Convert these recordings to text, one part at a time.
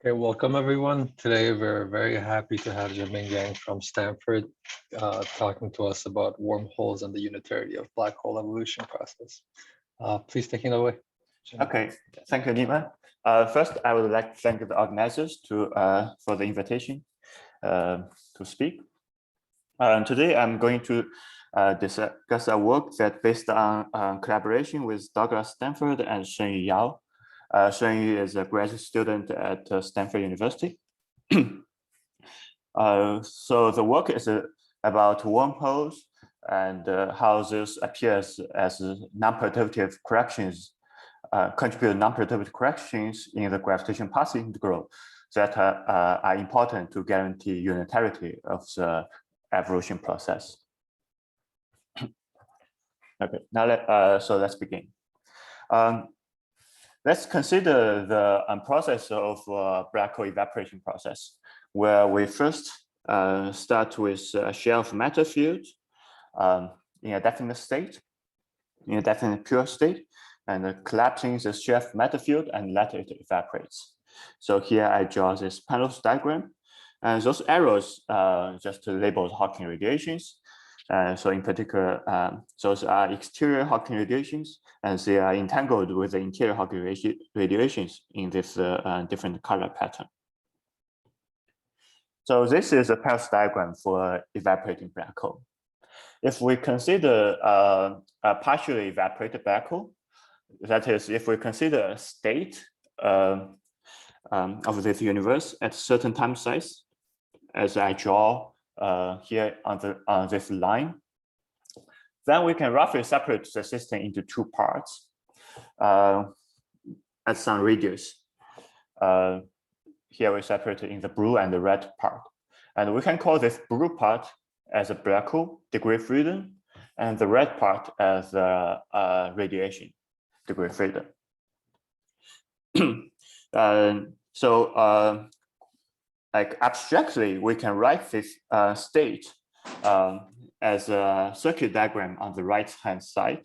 Okay, welcome everyone. Today we're very happy to have Zhenbin from Stanford talking to us about wormholes and the unitarity of black hole evolution process. Please take it away. Okay, thank you, Nima. First, I would like to thank the organizers for the invitation to speak. Today, I'm going to discuss a work that based on collaboration with Douglas Stanford and Shunyu Yao. Shunyu is a graduate student at Stanford University. So the work is about wormholes and how this appears as non-perturbative corrections, contribute non-perturbative corrections in the gravitational path integral that are important to guarantee unitarity of the evolution process. Okay, now let's begin. Let's consider the process of black hole evaporation process, where we first start with a shell of matter field in a definite state, in a definite pure state, and collapsing the shell of matter field and let it evaporates. So here I draw this Penrose diagram, and those arrows just labeled Hawking radiations. So in particular, those are exterior Hawking radiations, and they are entangled with the interior Hawking radiations in this different color pattern. So this is a Penrose diagram for evaporating black hole. If we consider a partially evaporated black hole, that is, if we consider a state of this universe at a certain time size, as I draw here on this line, then we can roughly separate the system into two parts at some radius. Here we separate it in the blue and the red part. And we can call this blue part as a black hole, degree of freedom, and the red part as radiation, degree of freedom. Like abstractly, we can write this state as a circuit diagram on the right-hand side,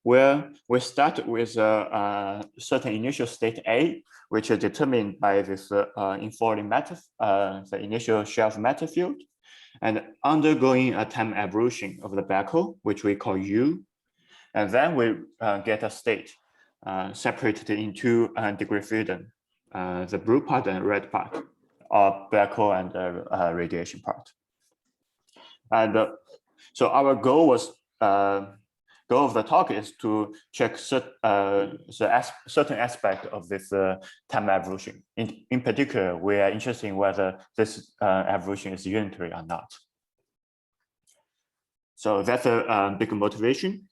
where we start with a certain initial state A, which is determined by this inflow matter, the initial shell of matter field, and undergoing a time evolution of the black hole, which we call U. And then we get a state separated into degree of freedom, the blue part and red part, of black hole and radiation part. And so our goal of the talk is to check certain aspect of this time evolution. In particular, we are interested in whether this evolution is unitary or not. So that's a big motivation.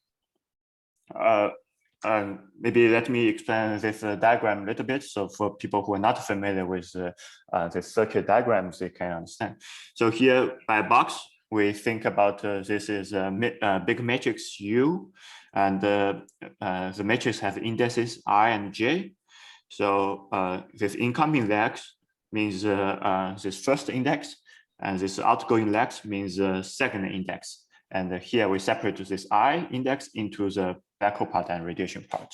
Maybe let me explain this diagram a little bit. So for people who are not familiar with the circuit diagrams, they can understand. So here by box, we think about this is a big matrix U, and the matrix has indices I and J. So this incoming lex means this first index, and this outgoing lex means second index. And here we separate this I index into the black hole part and radiation part.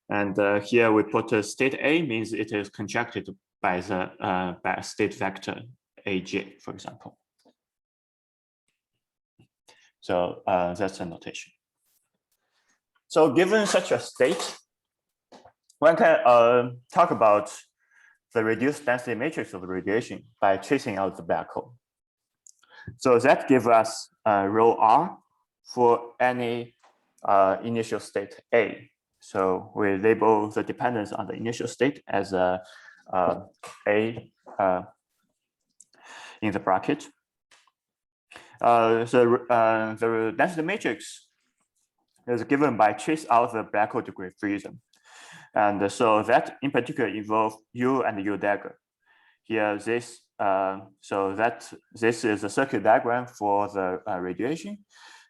And here we put state A means it is contracted by a state vector AJ, for example. So that's a notation. So given such a state, one can talk about the reduced density matrix of the radiation by tracing out the black hole. So that gives us rho R for any initial state A. So we label the dependence on the initial state as A in the bracket. The density matrix is given by trace out the black hole degree of freedom. And so that in particular involves U and U dagger. Here, this is a circuit diagram for the radiation.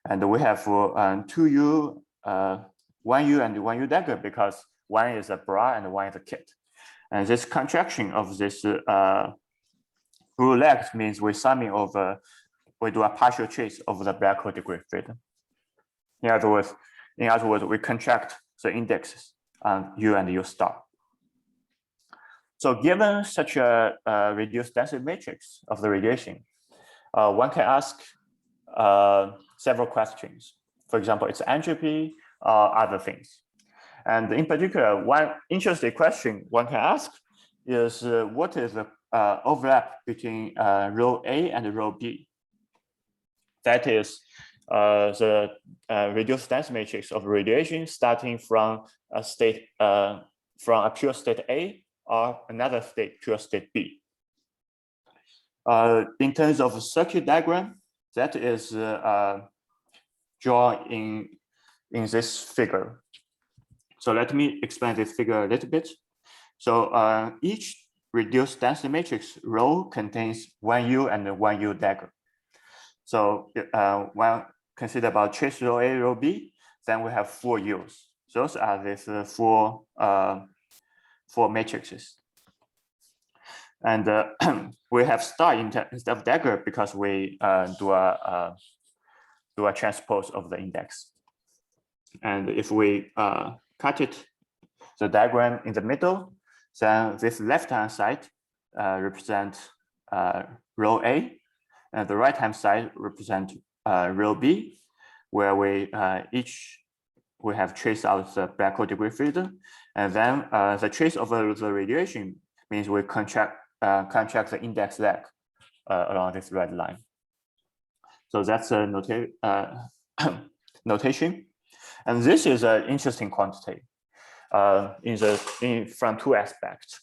And we have 2U, 1U and 1U dagger because one is a bra and one is a kit. And this contraction of this blue legs means we're summing over, we do a partial trace of the black hole degree of freedom. In other words, we contract the indexes on U and U star. So given such a reduced density matrix of the radiation, one can ask several questions. For example, its entropy or other things. And in particular, one interesting question one can ask is what is the overlap between rho A and rho B? That is the reduced density matrix of radiation starting from a state from a pure state A or another state, pure state B. In terms of circuit diagram, that is drawn in this figure. So let me explain this figure a little bit. So each reduced density matrix row contains one U and one U dagger. So when consider about trace row A, row B, then we have 4 U's. Those are these four matrices. And we have star instead of dagger because we do a transpose of the index. And if we cut it, the diagram in the middle, then this left-hand side represents row A, and the right-hand side represents row B, where we have traced out the black hole degree freedom, and then the trace of the radiation means we contract the index lag along this red line. So that's a notation. And this is an interesting quantity from 2 aspects.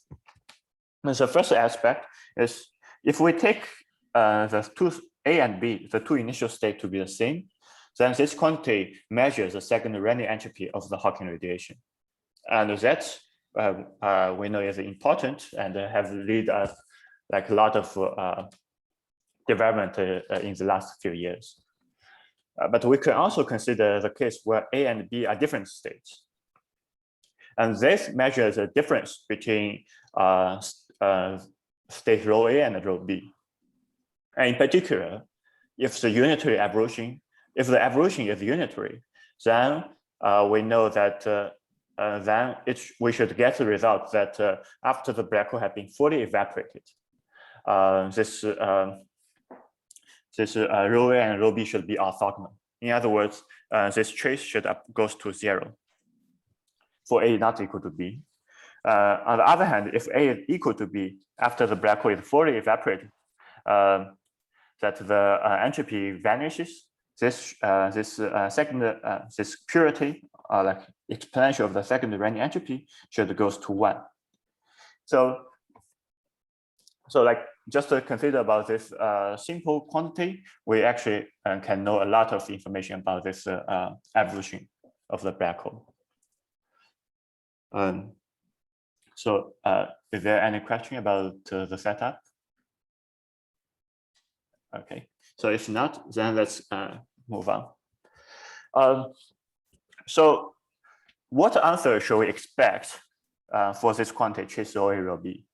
And the first aspect is if we take the 2 A and B, the 2 initial states to be the same, then this quantity measures the second random entropy of the Hawking radiation. And that we know is important and has led us like a lot of development in the last few years. But we can also consider the case where A and B are different states. And this measures the difference between state row A and row B. And in particular, if the unitary evolution, if the evolution is unitary, then we know that then we should get the result that after the black hole has been fully evaporated, this row A and row B should be orthogonal. In other words, this trace goes to 0 for A not equal to B. On the other hand, if A is equal to B after the black hole is fully evaporated, that the entropy vanishes. This purity, like exponential of the second random entropy, should goes to 1. So like just to consider about this simple quantity, we actually can know a lot of information about this evolution of the black hole. So is there any question about the setup? Okay, so if not, then let's move on. So what answer should we expect for this quantity, trace row A, row B?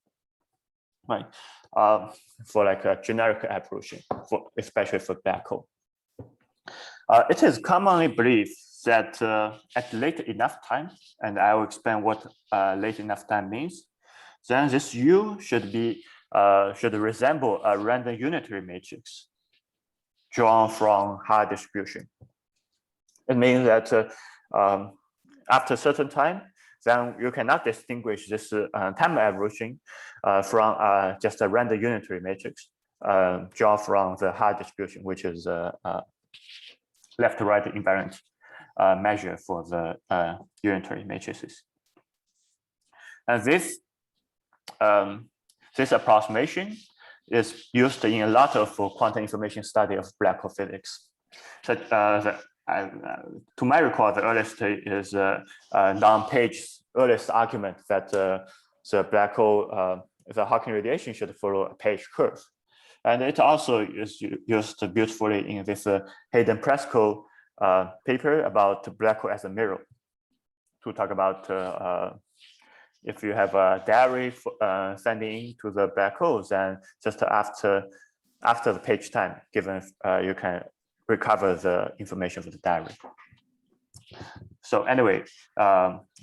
Right, for like a generic evolution, especially for black hole. It is commonly believed that at late enough time, and I will explain what late enough time means, then this U should resemble a random unitary matrix drawn from high distribution. It means that after a certain time, then you cannot distinguish this time evolution from just a random unitary matrix drawn from the high distribution, which is left-right invariant measure for the unitary matrices. And this approximation is used in a lot of quantum information study of black hole physics. So, to my recall, the earliest is Don Page's earliest argument that the black hole, the Hawking radiation should follow a Page curve. And it also is used beautifully in this Hayden-Presco paper about black hole as a mirror, to talk about if you have a diary sending to the black holes, then just after the page time, given you can recover the information from the diary. So anyway,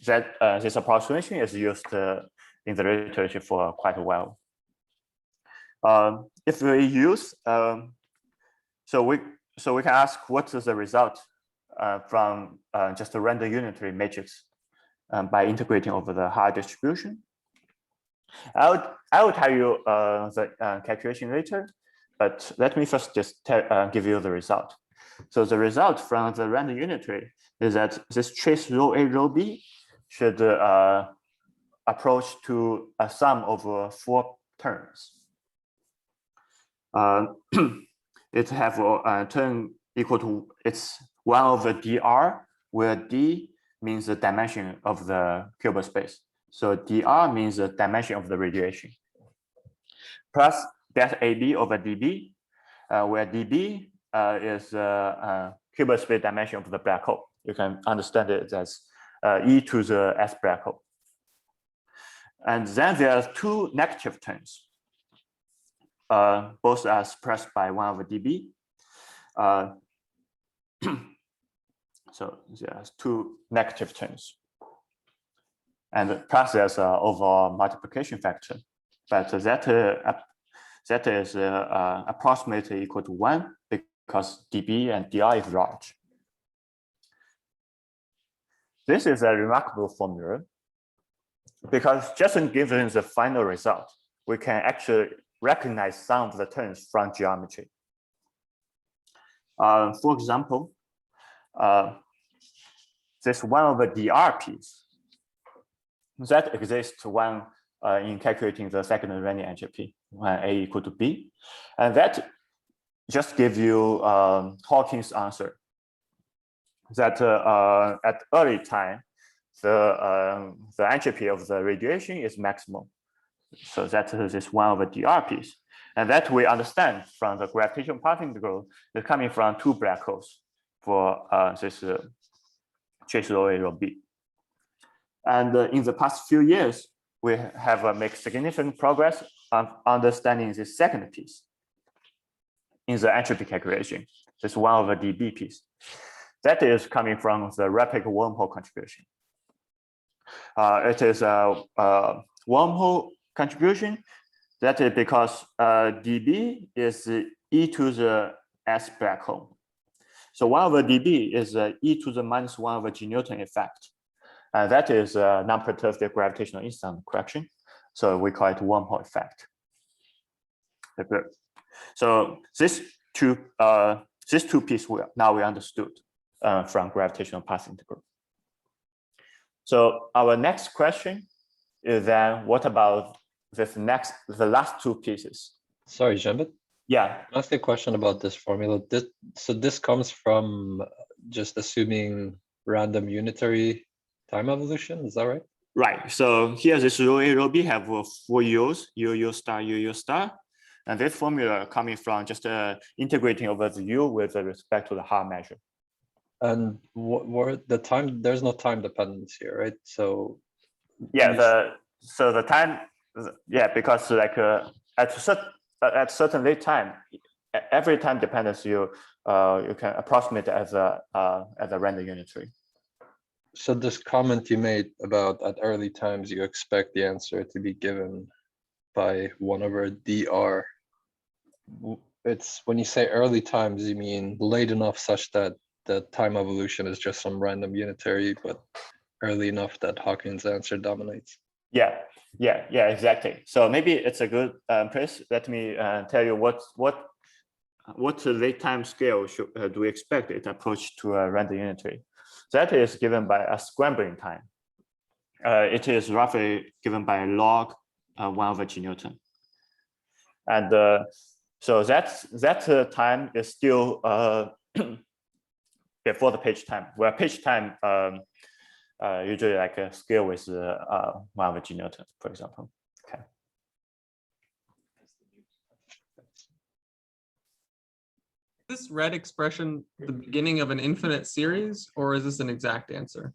this approximation is used in the literature for quite a while. If we use, so we can ask what is the result from just a random unitary matrix by integrating over the higher distribution. I will tell you the calculation later, but let me first just give you the result. So the result from the random unitary is that this trace rho A rho B should approach to a sum of 4 terms. It have a term equal to, it's 1 over dr, where d means the dimension of the Hilbert space. So dr means the dimension of the radiation, plus that AB over dB, where dB is Hilbert space dimension of the black hole. You can understand it as e to the s black hole. And then there are 2 negative terms. Both are expressed by 1 over dB. So there's 2 negative terms. And plus there's an overall multiplication factor. But that is approximately equal to 1 because dB and dr is large. This is a remarkable formula because just given the final result, we can actually recognize some of the terms from geometry. For example, this 1 over dr piece that exists when in calculating the second Renyi entropy when A equal to B, and that just gives you Hawking's answer that at early time the entropy of the radiation is maximum. So that is this 1 over dr piece. And that we understand from the gravitational path integral is coming from 2 black holes for this trace rho A rho B. And in the past few years, we have made significant progress on understanding this second piece in the entropy calculation, this 1 over dB piece. That is coming from the rapid wormhole contribution. It is a wormhole contribution. That is because dB is e to the s black hole. So 1 over dB is e to the minus 1 over g Newton effect. That is a non-perturbative gravitational instant correction. So we call it wormhole effect. So these two pieces now we understood from gravitational path integral. So our next question is then what about the last 2 pieces? Sorry, Zhenbin. Yeah. Can I ask a question about this formula? So this comes from just assuming random unitary time evolution, is that right? Right. So here this rho A, rho B have 4 U's, U star, U star. And this formula coming from just integrating over the U with respect to the Haar measure. And what the time, there's no time dependence here, right? So yeah, the time, yeah, because like at certain late time, every time dependence you can approximate as a random unitary. So this comment you made about at early times you expect the answer to be given by 1 over dr. It's when you say early times, you mean late enough such that the time evolution is just some random unitary, but early enough that Hawking's answer dominates. Yeah, exactly. So maybe it's a good place. Let me tell you what late time scale do we expect it approach to a random unitary. That is given by a scrambling time. It is roughly given by log 1 over g Newton. And so that time is still before the page time, where page time usually like a scale with 1 over g Newton, for example. Okay. Is this red expression the beginning of an infinite series, or is this an exact answer?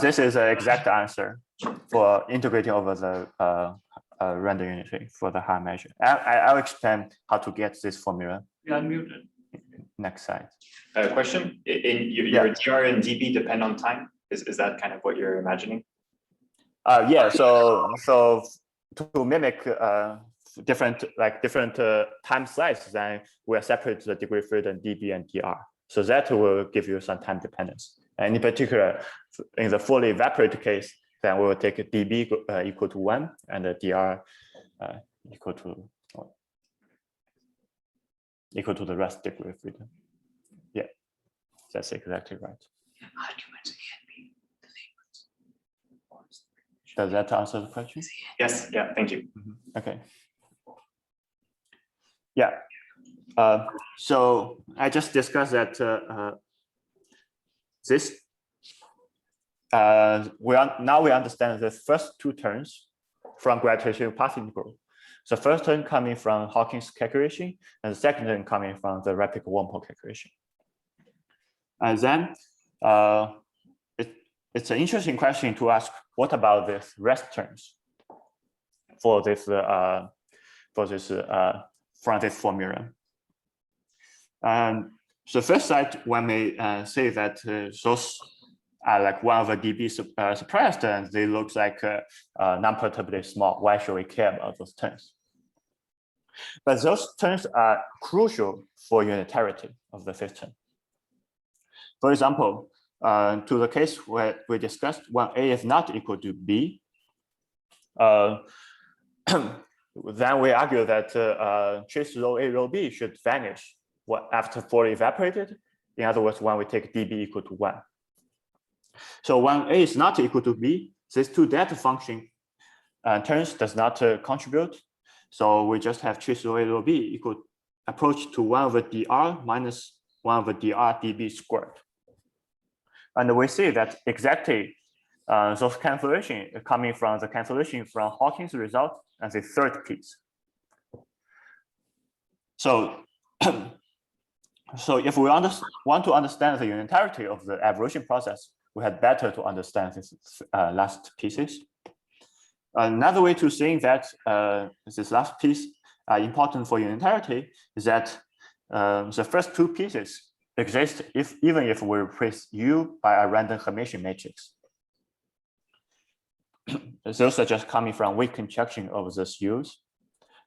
This is an exact answer for integrating over the random unitary for the Haar measure. I'll explain how to get this formula. You're unmuted. Next slide. Question: your dr and dB depend on time. Is that kind of what you're imagining? Yeah. So to mimic different time slices, then we'll separate the degree freedom dB and dr. So that will give you some time dependence. And in particular, in the fully evaporated case, then we will take a dB equal to 1 and a dr equal to the rest degree freedom. Yeah, that's exactly right. Does that answer the question? Yes. Yeah. Thank you. Okay. Yeah. So I just discussed that now we understand the first two terms from gravitational path integral. The first term coming from Hawking's calculation, and the second term coming from the rapid wormhole calculation. And then it's an interesting question to ask: what about this rest terms for this from this formula? So first side, one may say that those are like 1 over dB suppressed, and they look like non-perturbably small. Why should we care about those terms? But those terms are crucial for unitarity of the system. For example, to the case where we discussed when A is not equal to B, then we argue that trace rho A rho B should vanish after fully evaporated. In other words, when we take dB equal to 1. So when A is not equal to B, these two delta function terms does not contribute. So we just have trace rho A rho B equal approach to 1 over dr minus 1 over dr dB squared. And we see that exactly those cancellation coming from the cancellation from Hawking's result and the third piece. So, so if we want to understand the unitarity of the evolution process, we had better to understand these last pieces. Another way to think that this last piece important for unitarity is that the first two pieces exist even if we replace U by a random Hermitian matrix. Those are just coming from weak conjunction of these U's.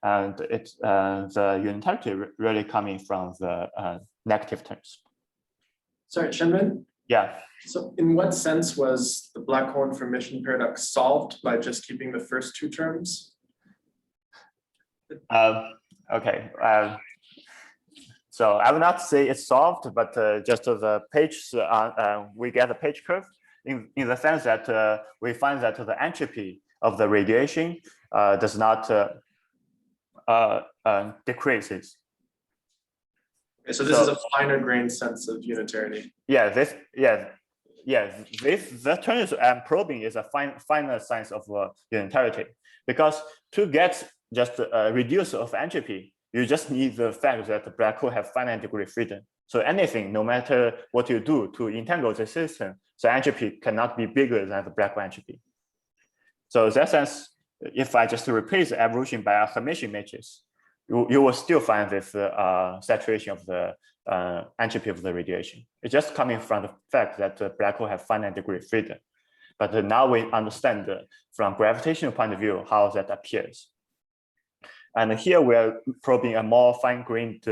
And it's the unitarity really coming from the negative terms. Sorry, Zhenbin? Yeah. So in what sense was the black hole information paradox solved by just keeping the first two terms? Okay. So I will not say it's solved, but just the page, we get a page curve in the sense that we find that the entropy of the radiation does not decreases. So this is a finer grained sense of unitarity. Yeah, the terms I'm probing is a finer sense of unitarity, because to get just a reduce of entropy, you just need the fact that the black hole have finite degree freedom. So anything, no matter what you do to entangle the system, the entropy cannot be bigger than the black hole entropy. So in that sense, if I just replace the evolution by a Hermitian matrix, you will still find this saturation of the entropy of the radiation. It's just coming from the fact that the black hole have finite degree freedom. But now we understand from gravitational point of view how that appears. And here we are probing a more fine-grained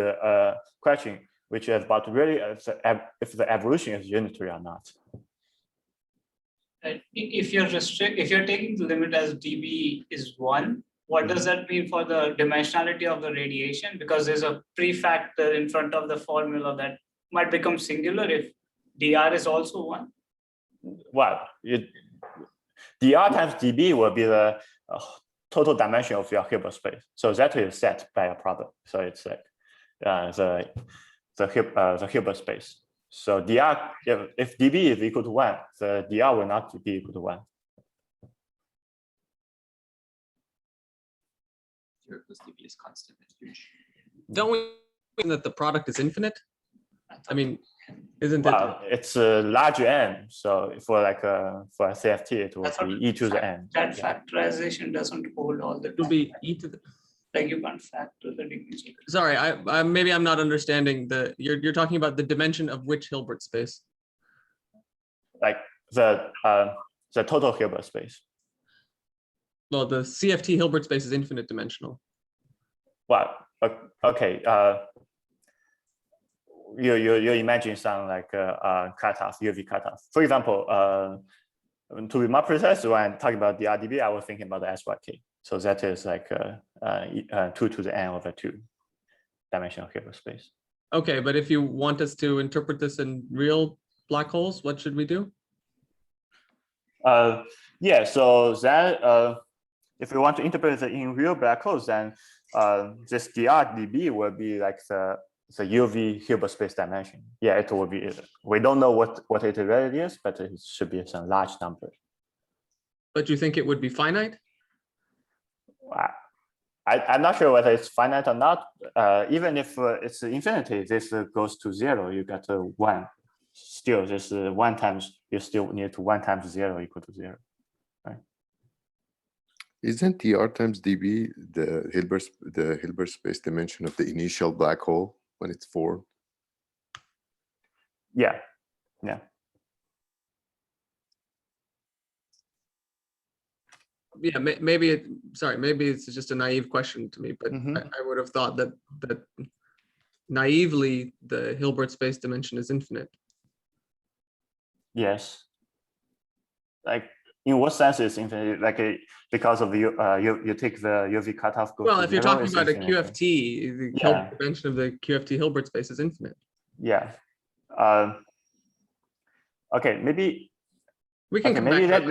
question, which is about really if the evolution is unitary or not. If you're taking the limit as dB is 1, what does that mean for the dimensionality of the radiation? Because there's a prefactor in front of the formula that might become singular if dr is also 1. Well, dr times dB will be the total dimension of your Hilbert space. So that is set by a problem. So it's like the Hilbert space. So dr, if dB is equal to 1, the dr will not be equal to 1. Plus dB is constant. Don't we mean that the product is infinite? I mean, isn't it? It's a large n. So for for a CFT, it will be e to the n. That factorization doesn't hold all the. It will be e to the. Like you can't factor the degrees. Sorry, I maybe I'm not understanding the. You're talking about the dimension of which Hilbert space? Like the total Hilbert space. Well, the CFT Hilbert space is infinite dimensional. Well, okay. You imagine some like cutoff, UV cutoff. For example, to be more precise, when talking about the RDB, I was thinking about the SYK. So that is like 2 to the n over 2 dimensional Hilbert space. Okay, but if you want us to interpret this in real black holes, what should we do? Yeah, so that if we want to interpret it in real black holes, then this DRDB will be like the UV Hilbert space dimension. Yeah, it will be. We don't know what it really is, but it should be some large number. But you think it would be finite? I'm not sure whether it's finite or not. Even if it's infinity, this goes to 0. You get 1. Still, this 1 times, you still need to 1 times 0 equal to 0. Right? Isn't dr times dB the Hilbert space dimension of the initial black hole when it's formed? Yeah, yeah. Yeah, maybe it's just a naive question to me, but I would have thought that naively the Hilbert space dimension is infinite. Yes. Like in what sense is infinite? Like because of you take the UV cutoff. Well, if you're talking about a infinite. QFT, the Hilbert dimension of the QFT Hilbert space is infinite. Yeah. Okay, maybe. We can come maybe back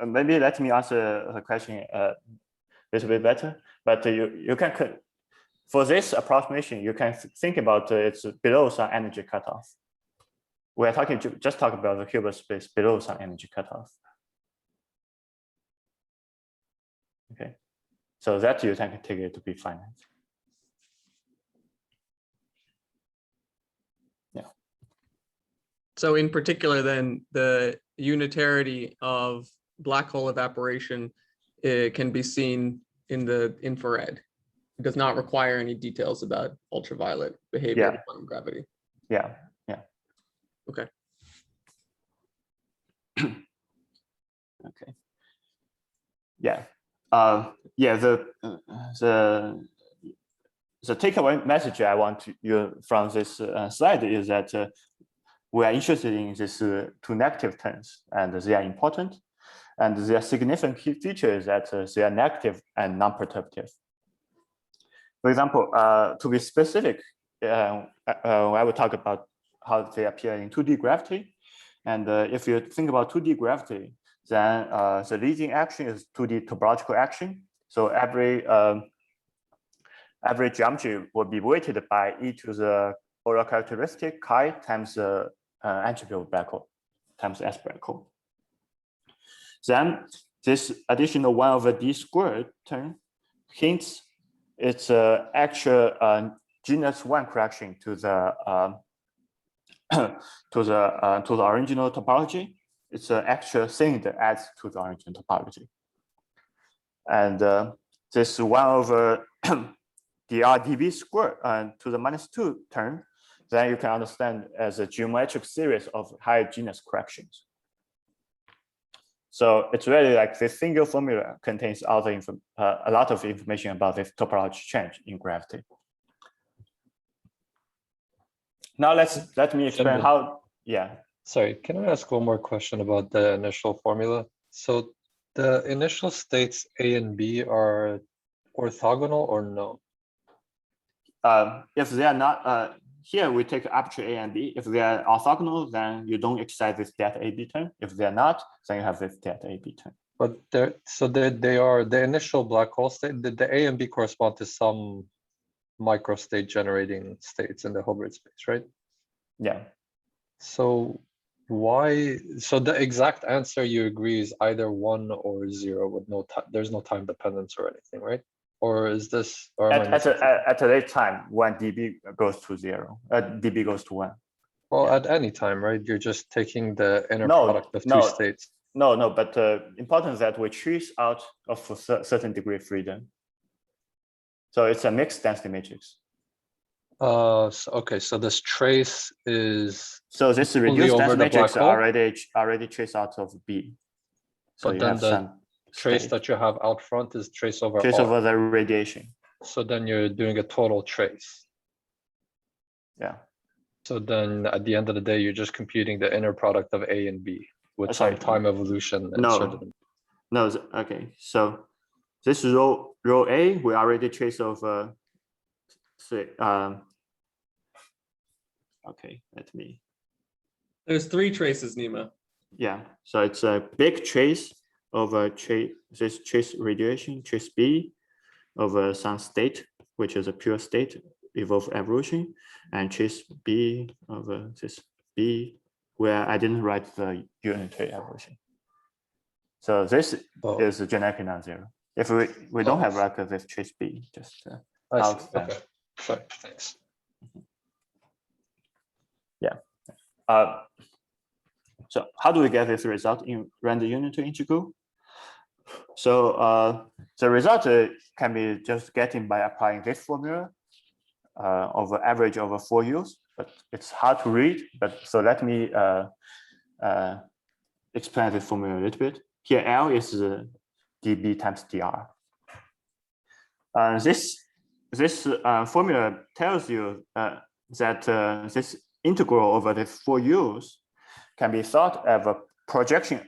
maybe let me answer the question a little bit better. But you can for this approximation, you can think about it's below some energy cutoff. We're just talk about the Hilbert space below some energy cutoff. Okay, so that you can take it to be finite. Yeah. So in particular, then the unitarity of black hole evaporation can be seen in the infrared. It does not require any details about ultraviolet behavior of quantum gravity. Yeah, yeah. Okay. Okay. Yeah. Yeah. The takeaway message I want you from this slide is that we are interested in these 2 negative terms, and they are important. And their significant key feature is that they are negative and non-perturbative. For example, to be specific, I will talk about how they appear in 2D gravity. And if you think about 2D gravity, then the leading action is 2D topological action. So every geometry will be weighted by e to the Euler characteristic chi times the entropy of black hole times S black hole. Then this additional 1 over d squared term hints it's actual genus 1 correction to the to the original topology. It's an actual thing that adds to the original topology. And this 1 over dr dv squared to the -2 term, then you can understand as a geometric series of higher genus corrections. So it's really like this single formula contains all the a lot of information about this topology change in gravity. Now let me explain how. Yeah. Sorry, can I ask one more question about the initial formula? So the initial states A and B are orthogonal or no? If they are not, here we take arbitrary A and B. If they are orthogonal, then you don't exercise this delta AB term. If they are not, then you have this delta AB term. But they are the initial black hole state. The A and B correspond to some microstate generating states in the Hilbert space, right? Yeah. So why? So the exact answer you agree is either 1 or 0 with no time. There's no time dependence or anything, right? Or is this? Or at a late time when dB goes to 0, dB goes to 1. Well, at any time, right? You're just taking the inner product of two states. No, but important is that we choose out of a certain degree of freedom. So it's a mixed density matrix. Okay, so this trace is so this reduced density matrix already traced out of B. So but you have trace state. that you have out front is trace over Trace R. over the radiation. So then you're doing a total trace. Yeah. So then at the end of the day, you're just computing the inner product of A and B with some Sorry. time evolution No. inserted. No, okay. So this row A, we already trace over, say, okay, let me, There's 3 traces, Nima. yeah. So it's a big trace over this trace radiation, trace B over some state, which is a pure state, evolved evolution, and trace B over this B, where I didn't write the unitary evolution. So this is genetically non-zero. If we don't have like this trace B, just I see. out them. Okay. Sorry. Thanks. Yeah. So how do we get this result in random unitary integral? So the result can be just getting by applying this formula over average over 4 U's, but it's hard to read. But so let me explain this formula a little bit. Here L is dB times dr. This formula tells you that this integral over the 4 U's can be thought of a projection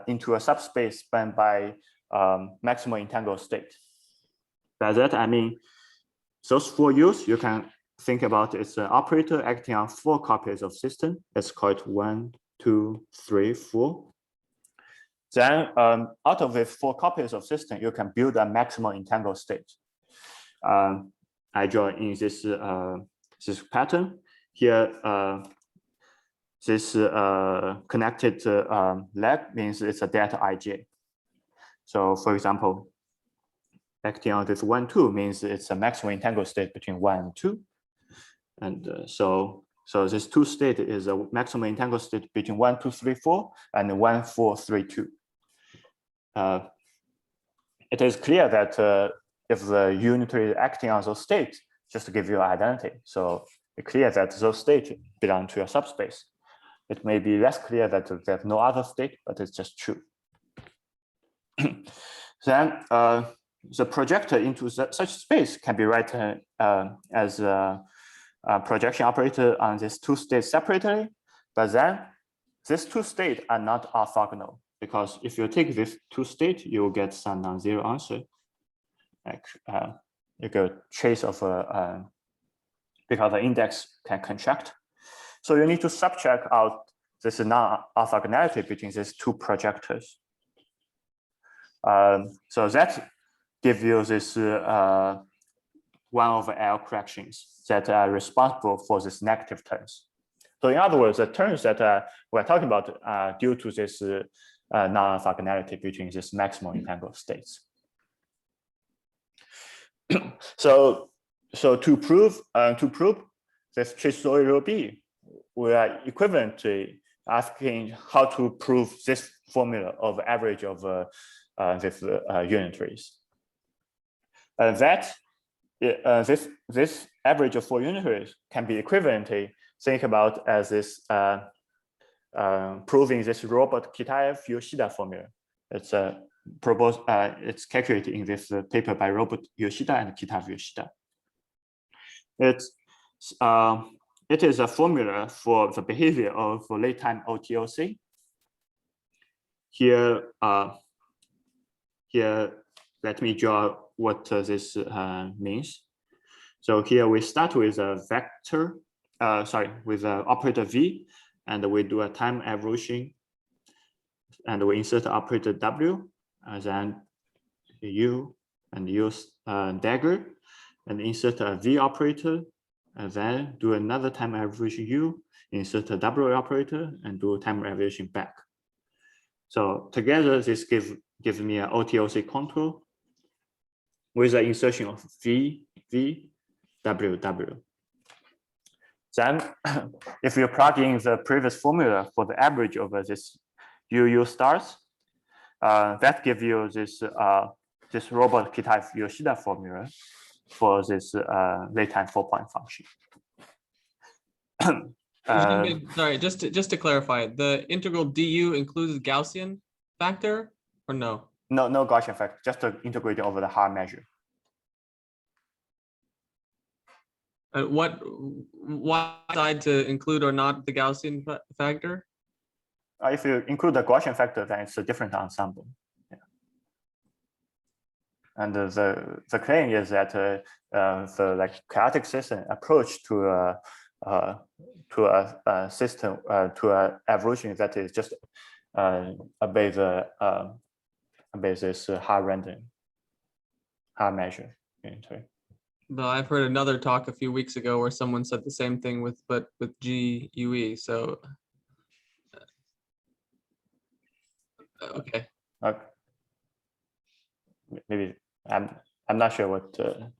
into a subspace spanned by maximal entangled state. By that I mean those 4 U's you can think about it's an operator acting on 4 copies of system. Let's call it 1, 2, 3, 4. Then out of these 4 copies of system, you can build a maximal entangled state. I draw in this this pattern here. This connected leg means it's a delta ij. So for example, acting on this 1, 2 means it's a maximal entangled state between 1 and 2. And so this 2 state is a maximal entangled state between 1, 2, 3, 4 and 1, 4, 3, 2. It is clear that if the unitary is acting on those states, just to give you identity. So it's clear that those states belong to a subspace. It may be less clear that there's no other state, but it's just true. Then the projector into such space can be written as a projection operator on these 2 states separately, but then these 2 states are not orthogonal, because if you take this 2 states, you will get some non-zero answer. Like you get a trace of because the index can contract. So you need to subtract out this non-orthogonality between these 2 projectors. So that gives you this 1 over L corrections that are responsible for this negative terms. So in other words, the terms that we're talking about are due to this non-orthogonality between these maximal entangled states. So to prove this traceability rho B, we are equivalent to asking how to prove this formula of average of this unitaries. This average of 4 unitaries can be equivalently think about as this proving this Robert Kitaev Yoshida formula. It's proposed. It's calculated in this paper by Robert Yoshida and Kitaev Yoshida. It is a formula for the behavior of late time OTOC. Here, let me draw what this means. So here we start with a vector, with an operator V, and we do a time evolution, and we insert operator W, and then U, and use dagger, and insert a V operator, and then do another time evolution U, insert a W operator, and do time evolution back. So together, this gives me an OTOC contour with the insertion of V, V, W, W. Then, if you plug in the previous formula for the average over this UU stars, that gives you this this Robert Kitaev Yoshida formula for this late time 4-point function. Sorry, just to clarify, the integral du includes Gaussian factor or no? no Gaussian factor, just integrating over the Haar measure. Why decide to include or not the Gaussian factor? If you include the Gaussian factor, then it's a different ensemble. Yeah. And the claim is that the like chaotic system approach to a system to a evolution that is just obey this Haar rendering, Haar measure. Well, I've heard another talk a few weeks ago where someone said the same thing with GUE. So okay. Maybe I'm not sure what the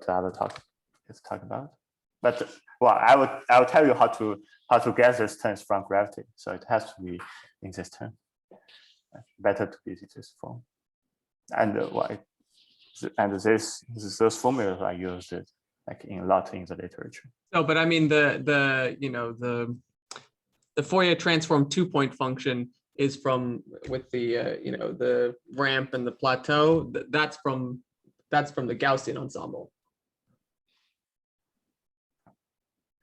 other talk is talking about, but well, I will tell you how to get these terms from gravity. So it has to be in this term. Better to be in this form, and those formulas are used like in a lot in the literature. No, but I mean the Fourier transform 2-point function is from with the the ramp and the plateau. That's from the Gaussian ensemble.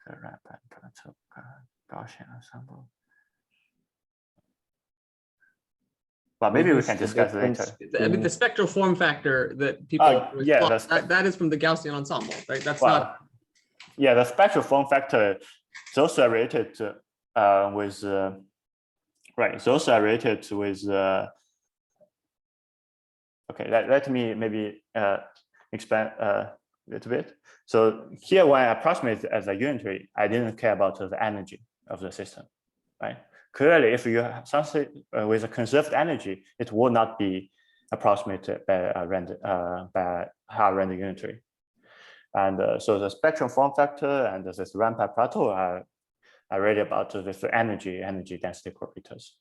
The ramp and plateau Gaussian ensemble. But maybe we can discuss later. I mean, the spectral form factor that people that is from the Gaussian ensemble, right? That's not. Yeah, the spectral form factor, those are related with right. Those are related with. Okay, let me maybe expand a little bit. So here, when I approximate as a unitary, I didn't care about the energy of the system, right? Clearly, if you have something with a conserved energy, it will not be approximated by Haar random unitary. And so the spectrum form factor and this ramp and plateau are really about this energy density correlations.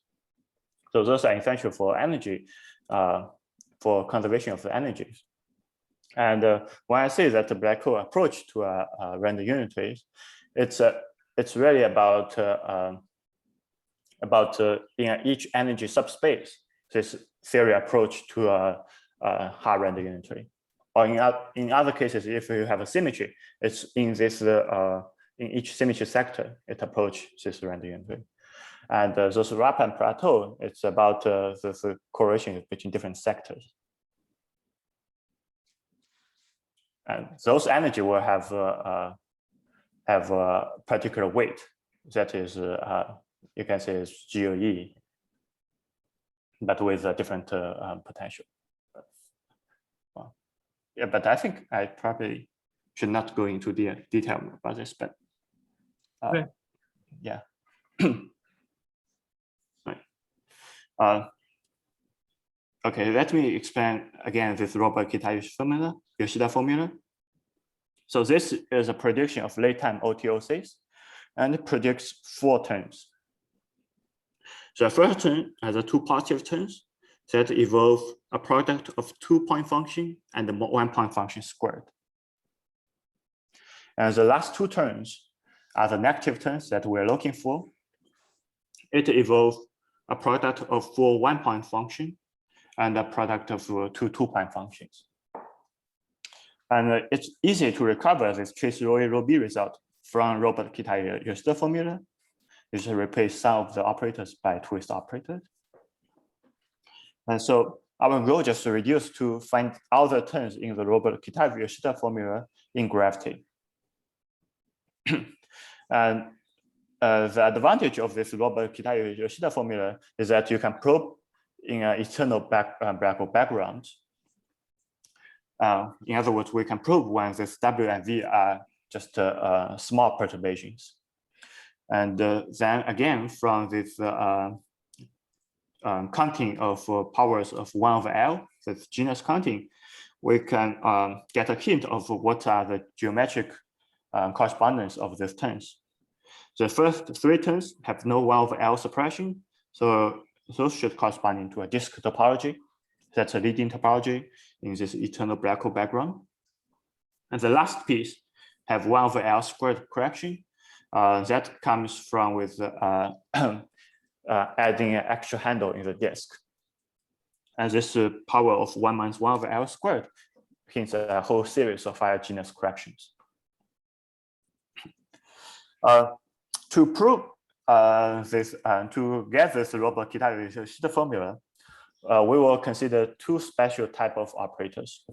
So those are essential for energy, for conservation of the energies. And when I say that the black hole approach to a random unitaries, it's really about in each energy subspace, this theory approach to a Haar random unitary. Or in other cases, if you have a symmetry, it's in this in each symmetry sector, it approaches this random unitary. And those ramp and plateau, it's about the correlation between different sectors. And those energy will have a particular weight. That is, you can say is GOE, but with a different potential. Yeah, but I think I probably should not go into detail about this, but okay. Yeah. Right. Okay, let me explain again this Robert-Kitaev formula, Yoshida formula. So this is a prediction of late-time OTOCs, and it predicts 4 terms. So the first term has 2 positive terms that evolve a product of 2-point function and the 1-point function squared. And the last 2 terms are the negative terms that we're looking for. It evolves a product of 4 1-point function and a product of 2 2-point functions. And it's easy to recover this Tracy-Roy-Roby result from Robert-Kitaev Yoshida formula. You just replace some of the operators by twist operators. And so our goal just to reduce to find other terms in the Robert-Kitaev Yoshida formula in gravity. And the advantage of this Robert-Kitaev Yoshida formula is that you can probe in an eternal black hole background. In other words, we can probe when this W and V are just small perturbations. And then again, from this counting of powers of 1/L, this genus counting, we can get a hint of what are the geometric correspondence of these terms. The first 3 terms have no 1/L suppression, so those should correspond to a disk topology. That's a leading topology in this eternal black hole background. And the last piece have 1/L squared correction. That comes from with adding an extra handle in the disk. And this power of 1 minus 1 over L squared hints at a whole series of genus corrections. To prove this, to get this Robert-Kitaya-Yoshida formula, we will consider two special type of operators.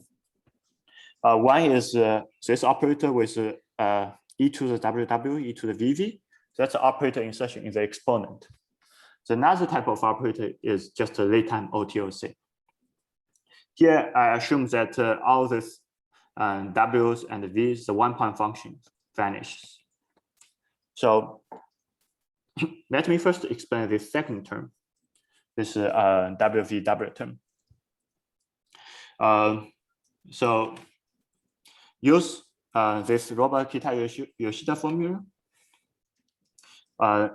One is this operator with e to the WW, e to the VV. That's operator insertion in the exponent. The another type of operator is just a late-time OTOC. Here, I assume that all these W's and V's, the one-point function, vanishes. So let me first explain this second term, this WVW term. So use this Robert-Kitaya-Yoshida formula.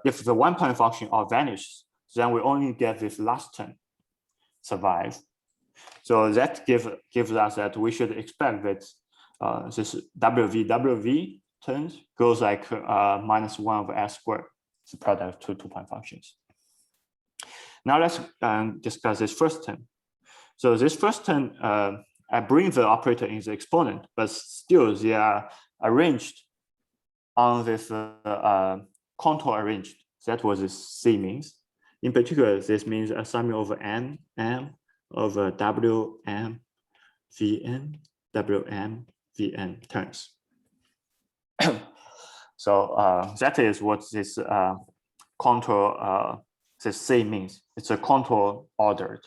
If the one-point function all vanishes, then we only get this last term survive. So that gives us that we should expect that this WV terms goes like minus 1 over S squared, the product of two-point functions. Now let's discuss this first term. So this first term, I bring the operator in the exponent, but still they are arranged on this contour arranged. That was this C means. In particular, this means a summing over M over WM, Vn, WM, Vn terms. So that is what this contour, this C means. It's a contour ordered.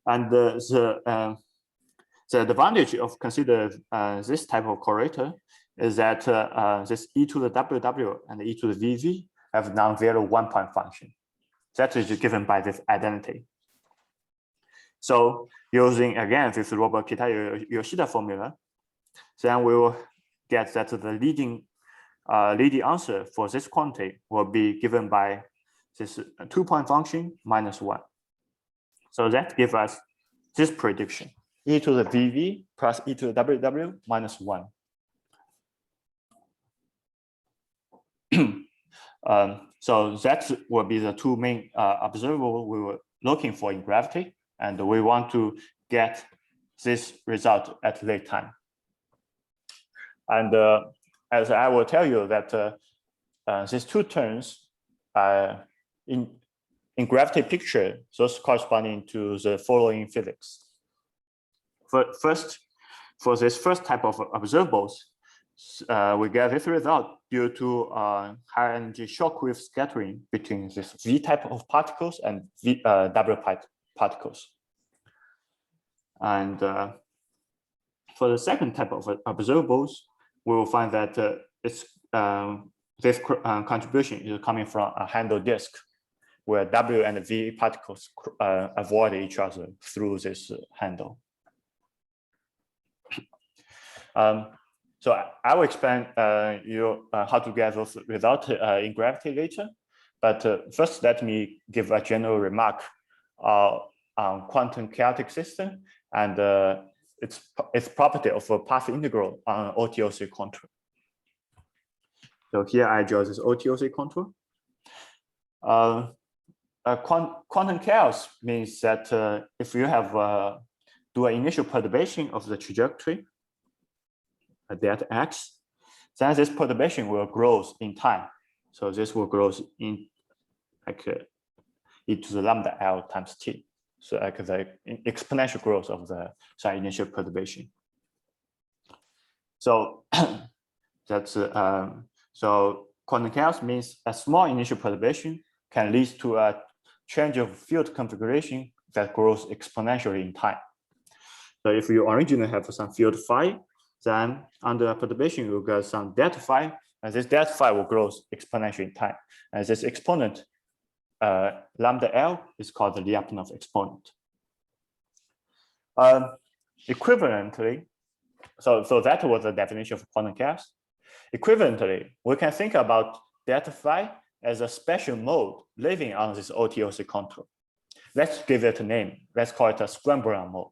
And the advantage of consider this type of correlator is that this e to the WW and e to the VV have non-zero one-point function. That is given by this identity. So using again this Robert-Kitaya-Yoshida formula, then we will get that the leading answer for this quantity will be given by this two-point function minus 1. So that gives us this prediction: e to the VV plus e to the WW minus 1. So that will be the two main observables we were looking for in gravity, and we want to get this result at late time. And as I will tell you that these two terms in gravity picture, those corresponding to the following physics. First, for this first type of observables, we get this result due to high energy shockwave scattering between this V type of particles and W particles. And for the second type of observables, we will find that it's this contribution is coming from a handle disk, where W and V particles avoid each other through this handle. So I will explain you how to get those results in gravity later. But first, let me give a general remark on quantum chaotic system and its property of a path integral on OTOC contour. So here I draw this OTOC contour. Quantum chaos means that if you have do an initial perturbation of the trajectory at x, then this perturbation will grow in time. So this will grow in like e to the lambda L times t. So like the exponential growth of the initial perturbation. So that's so quantum chaos means a small initial perturbation can lead to a change of field configuration that grows exponentially in time. So if you originally have some field phi, then under perturbation you will get some delta phi, and this delta phi will grow exponentially in time. And this exponent, lambda L, is called the Lyapunov exponent. Equivalently, so that was the definition of quantum chaos. Equivalently, we can think about delta phi as a special mode living on this OTOC contour. Let's give it a name. Let's call it a scramble mode,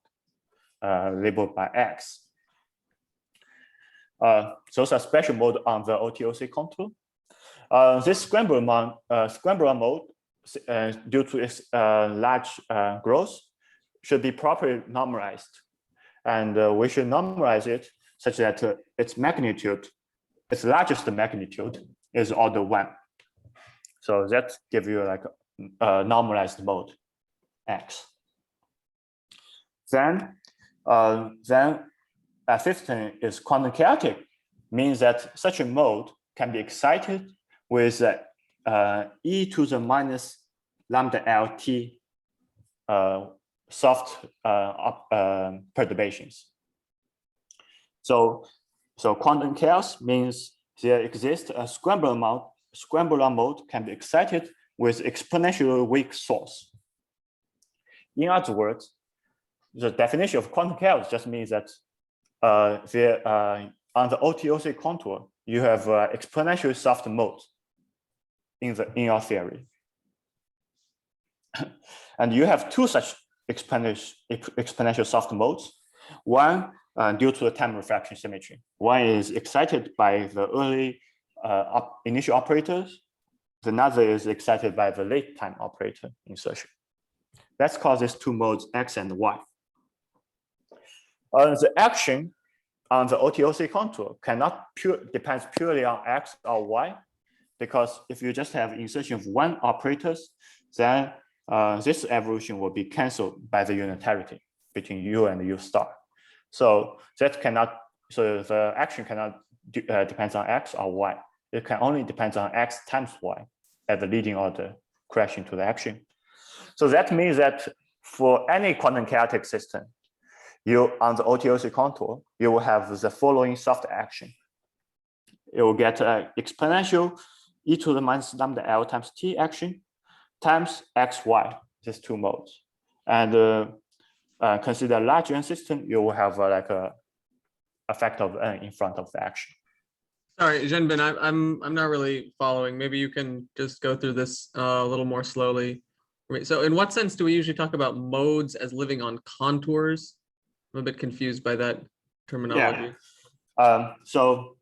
labeled by X. So it's a special mode on the OTOC contour. This scramble mode due to its large growth, should be properly normalized. And we should normalize it such that its magnitude, its largest magnitude is order 1. So that gives you like a normalized mode X. Then Affiliation is quantum chaotic, means that such a mode can be excited with e to the minus lambda LT soft perturbations. So quantum chaos means there exists a scrambular mode can be excited with exponentially weak source. In other words, the definition of quantum chaos just means that on the OTOC contour, you have exponentially soft modes in your theory. And you have 2 such exponential soft modes. One due to the time refraction symmetry. One is excited by the early initial operators. Another is excited by the late time operator insertion. Let's call these 2 modes X and Y. The action on the OTOC contour depends purely on X or Y, because if you just have insertion of 1 operators, then this evolution will be canceled by the unitarity between U and U star. So that cannot, so the action cannot depends on X or Y. It can only depend on X times Y at the leading order crashing to the action. So that means that for any quantum chaotic system, on the OTOC contour, you will have the following soft action. You will get exponential e to the minus lambda L times T action times XY, these 2 modes. And consider large N system, you will have like a factor of N in front of the action. Sorry, Zhenbin, I'm not really following. Maybe you can just go through this a little more slowly. So in what sense do we usually talk about modes as living on contours? I'm a bit confused by that terminology. Yeah. So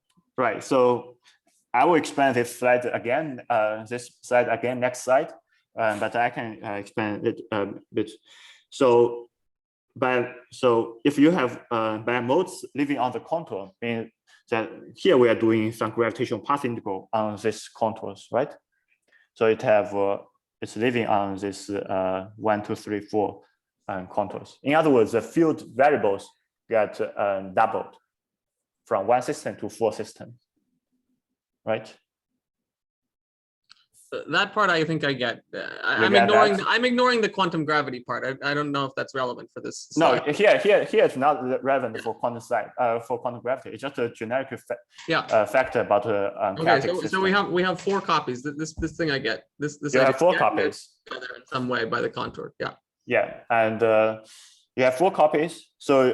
I will explain this slide again, next slide, but I can explain it a bit. So if you have by modes living on the contour, means that here we are doing some gravitational path integral on these contours, right? So it's living on this 1, 2, 3, 4 contours. In other words, the field variables get doubled from 1 system to 4 systems, right? That part I think I get. I'm ignoring the quantum gravity part. I don't know if that's relevant for this slide. No, here it's not relevant for quantum side for quantum gravity. It's just a generic factor about chaotic system. So we have 4 copies. This thing I get. This you have 4 copies in some way by the contour. Yeah. Yeah, and you have 4 copies. So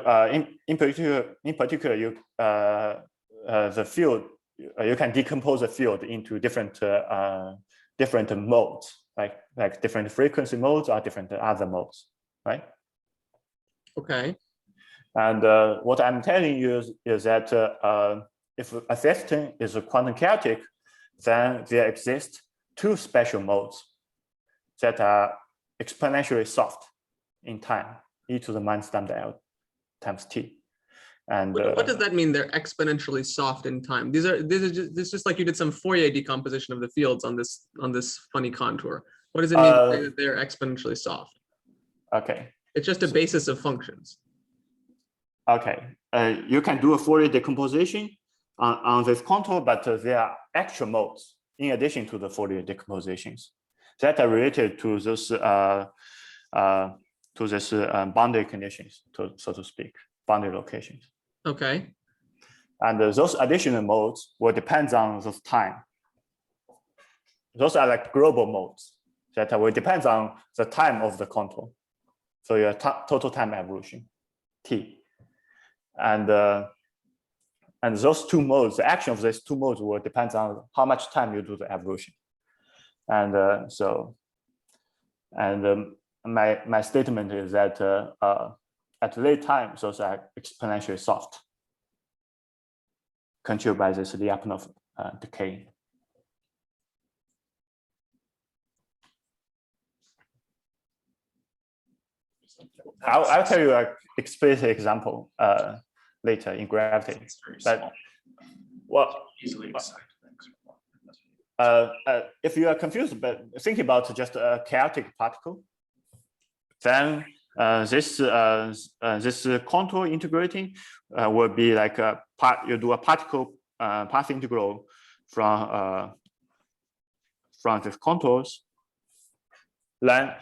in particular, you the field you can decompose the field into different modes, like different frequency modes or different other modes, right? Okay. And what I'm telling you is that if a system is a quantum chaotic, then there exist 2 special modes that are exponentially soft in time, e to the minus lambda L times T. And what does that mean? They're exponentially soft in time. This is just like you did some Fourier decomposition of the fields on this funny contour. What does it mean to say that they're exponentially soft? Okay. It's just a basis of functions. Okay. You can do a Fourier decomposition on this contour, but there are actual modes in addition to the Fourier decompositions that are related to this boundary conditions, so to speak, boundary locations. Okay. And those additional modes will depend on the time. Those are like global modes that will depend on the time of the contour. So your total time evolution, T. And those 2 modes, the action of these 2 modes will depend on how much time you do the evolution. And my statement is that at late time, those are exponentially soft, controlled by this Lyapunov decay. I'll tell you an explicit example later in gravity. It's very But small. well, Easily excite things. if you are confused, but think about just a chaotic particle, then this contour integrating will be like a part. You do a particle path integral from these contours. Then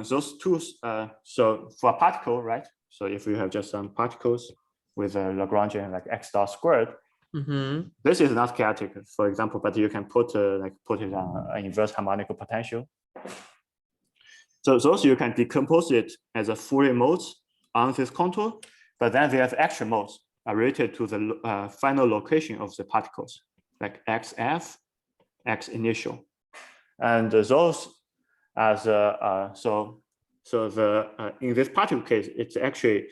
those two. So for a particle, right? So if you have just some particles with a Lagrangian like x dot squared. Mm-hmm. This is not chaotic, for example, but you can put it on an inverse harmonic potential. So those you can decompose it as a Fourier modes on this contour, but then they have extra modes related to the final location of the particles, like xf, x initial, and those as in this particle case, it's actually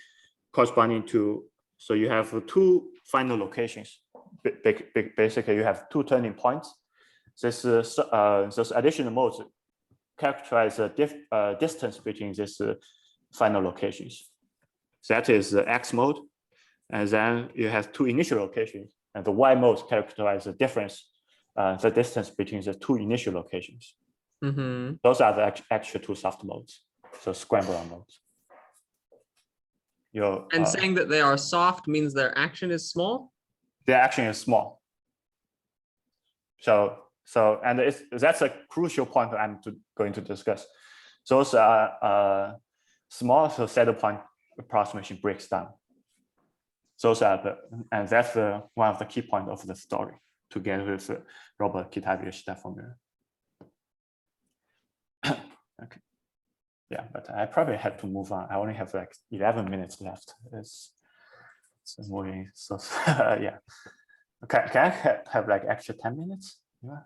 corresponding to. So you have two final locations. Basically, you have two turning points. Those additional modes characterize the distance between these final locations. That is the x mode, and then you have two initial locations, and the y mode characterize the difference, the distance between the two initial locations. Mm-hmm. Those are the actual two soft modes, so scramble modes. And saying that they are soft means their action is small? Their action is small. So and that's a crucial point I'm going to discuss. Those are small, so saddle point approximation breaks down. Those are and that's one of the key points of the story, together with Robert Kitavius formula. Okay. Yeah, but I probably have to move on. I only have like 11 minutes left. It's moving. So yeah. Okay, can I have like extra 10 minutes? Yeah.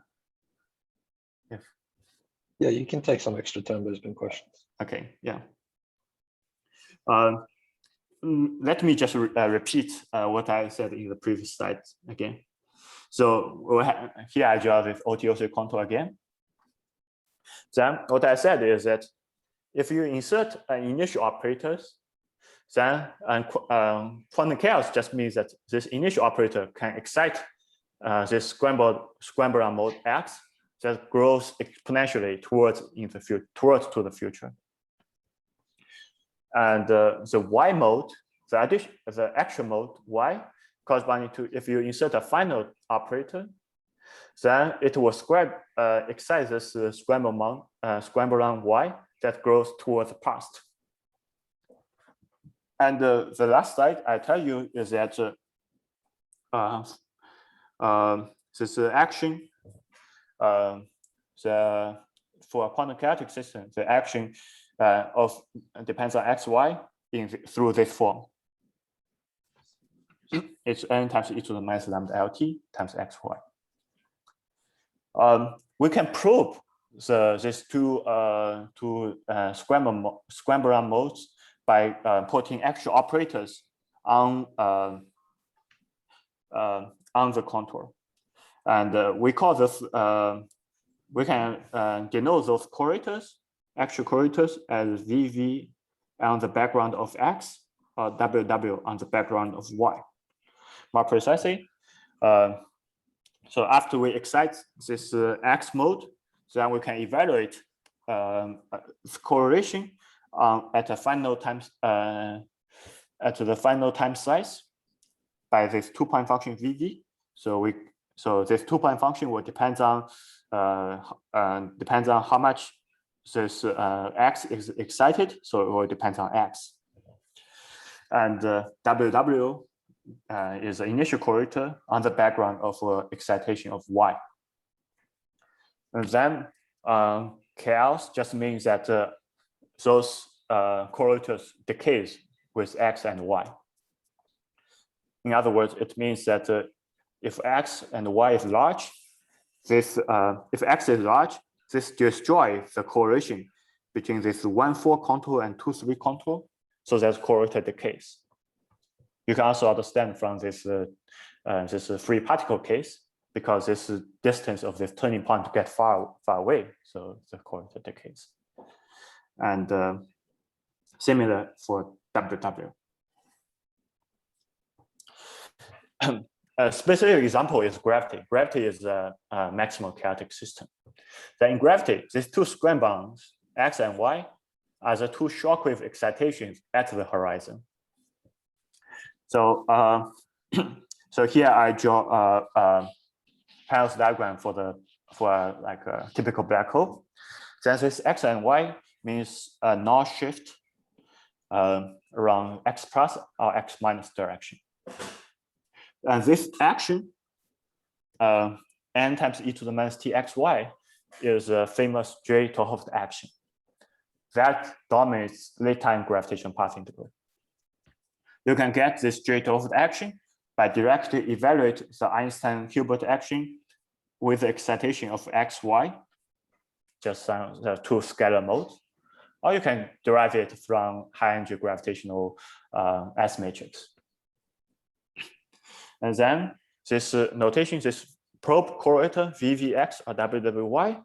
Yeah, you can take some extra time. There's been questions. Okay, yeah. Let me just repeat what I said in the previous slide again. So here I draw this OTO3 contour again. Then what I said is that if you insert an initial operators, then quantum chaos just means that this initial operator can excite this scrambled mode X that grows exponentially towards to the future. And the Y mode, the actual mode Y, corresponding to if you insert a final operator, then it will excite this scrambled Y that grows towards the past. And the last slide I tell you is that this action, for a quantum chaotic system, the action depends on xy through this form. It's n times e to the minus lambda lt times xy. We can probe these two scramble modes by putting actual operators on the contour, and we call this. We can denote those correlators, actual correlators, as VV on the background of X or WW on the background of Y. More precisely, so after we excite this X mode, then we can evaluate correlation at the final time slice by this 2-point function VV. So this 2-point function will depends on how much this X is excited. So it will depend on X. And WW is the initial correlator on the background of excitation of Y. And then chaos just means that those correlators decays with X and Y. In other words, it means that if X and Y is large, if X is large, this destroys the correlation between this 1,4 contour and 2,3 contour, so that's correlator decays. You can also understand from this free particle case, because this distance of this turning point get far away, so the correlator decays. And Similar for WW. A specific example is gravity. Gravity is a maximal chaotic system. Then in gravity, these two strain bonds, X and Y, are the two shockwave excitations at the horizon. So, so here I draw a Panel's diagram for like a typical black hole. Then this X and Y means a null shift around X plus or X minus direction. And this action, n times e to the minus txy, is a famous J Tohoft action that dominates late time gravitational path integral. You can get this J Tohoft action by directly evaluate the Einstein-Hilbert action with the excitation of xy, just the two scalar modes, or you can derive it from high-energy gravitational S matrix. And then this notation, this probe correlator VVX or WWY,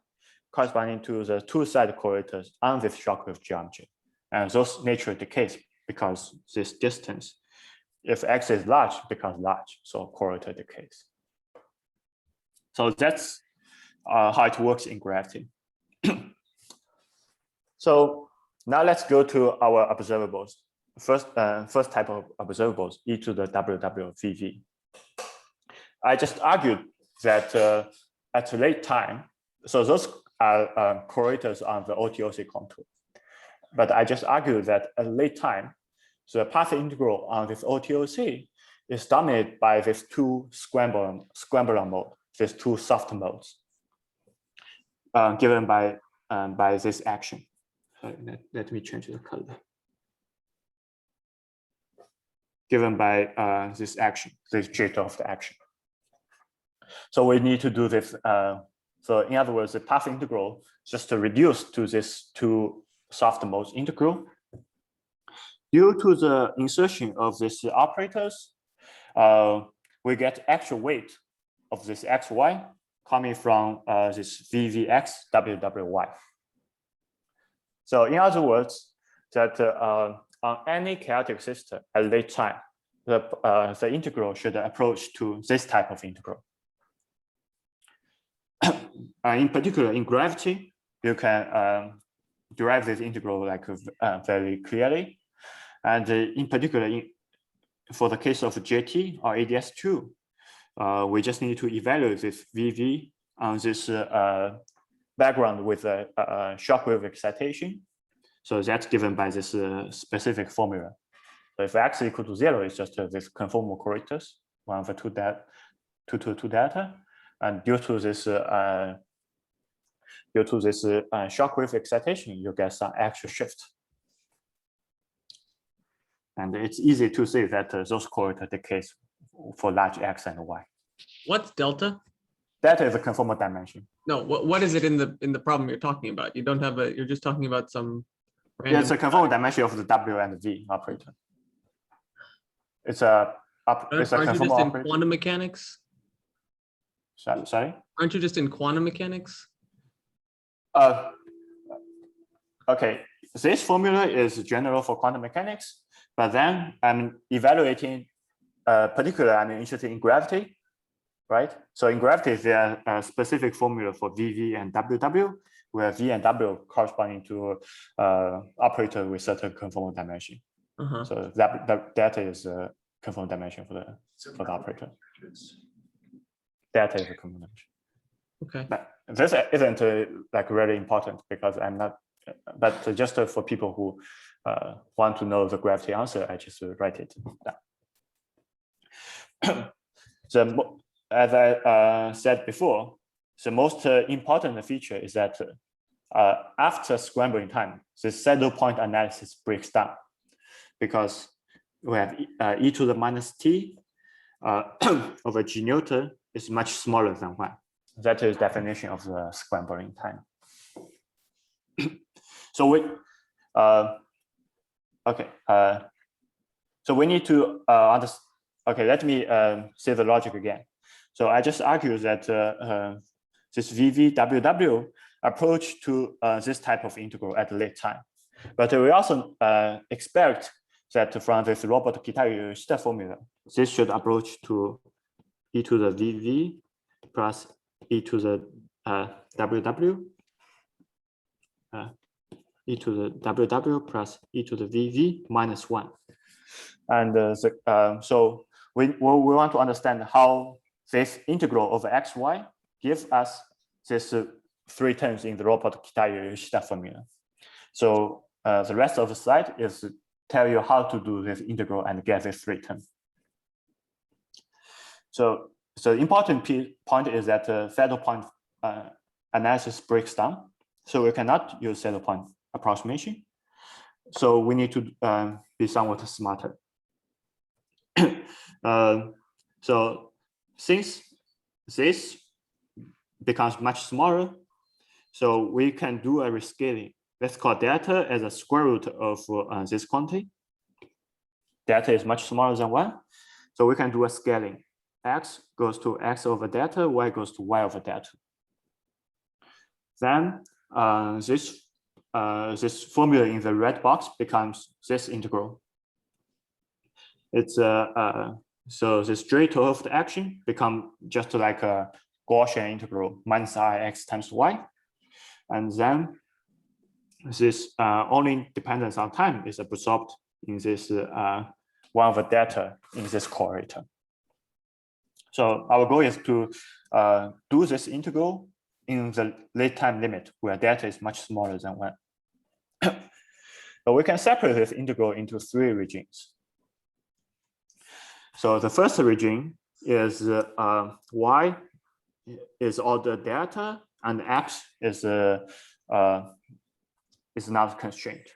corresponding to the two-side correlators on this shockwave geometry. And those naturally decays because this distance, if X is large, becomes large, so correlator decays. So that's how it works in gravity. So now let's go to our observables. First type of observables, e to the WWVV. I just argued that at a late time, so those are correlators on the OTOC contour. But I just argued that at a late time, the path integral on this OTOC is dominated by these two scramble mode, these two soft modes, given by this action. Let me change the color. Given by this action, this J of the action. So we need to do this. So in other words, the path integral just to reduce to this two soft modes integral. Due to the insertion of these operators, we get actual weight of this xy coming from this VVX WWY. So in other words, that on any chaotic system at late time, the integral should approach to this type of integral. In particular, in gravity, you can derive this integral like very clearly. And in particular, for the case of JT or ADS2, we just need to evaluate this VV on this background with a shockwave excitation. So that's given by this specific formula. So if X equal to 0, it's just this conformal correctors, one of the two data. And due to this shockwave excitation, you get some actual shift. And it's easy to see that those correlator decays for large X and Y. What's delta? Delta is a conformal dimension. No, what is it in the problem you're talking about? You don't have a. You're just talking about some. Random... Yeah, it's a conformal dimension of the W and V operator. It's a Aren't you just in quantum mechanics? Sorry? Aren't you just in quantum mechanics? Okay, this formula is general for quantum mechanics, but then I'm evaluating, particularly I'm interested in gravity, right? So in gravity, there are a specific formula for VV and WW, where V and W corresponding to operator with certain conformal dimension. So that data is a conformal dimension for the operator. Data is a conformal dimension. Okay. But this isn't like really important because I'm not, but just for people who want to know the gravity answer, I just write it down. As I said before, the most important feature is that after scrambling time, the saddle point analysis breaks down because we have e to the minus t of a g Newton is much smaller than 1. That is definition of the scrambling time. So we, okay. So we need to understand. Okay, let me say the logic again. So I just argue that this VVWW approach to this type of integral at a late time. But we also expect that from this robot Kitari-Yoshida formula, this should approach to e to the VV plus e to the WW, e to the WW plus e to the VV minus 1. And so we want to understand how this integral of xy gives us this 3 terms in the robot Kitari-Yoshida formula. So the rest of the slide is tell you how to do this integral and get this 3 terms. So the important point is that saddle point analysis breaks down. So we cannot use saddle point approximation. So we need to be somewhat smarter. So since this becomes much smaller, so we can do a rescaling. Let's call delta as a square root of this quantity. Delta is much smaller than 1. So we can do a scaling. X goes to x over delta, y goes to y over delta. Then this formula in the red box becomes this integral. It's so this J of the action become just like a Gaussian integral minus I x times y, and then this only dependence on time is absorbed in this 1 over delta in this correlator. So our goal is to do this integral in the late time limit where delta is much smaller than 1. But we can separate this integral into 3 regions. So the first region is y is order delta and x is not constrained.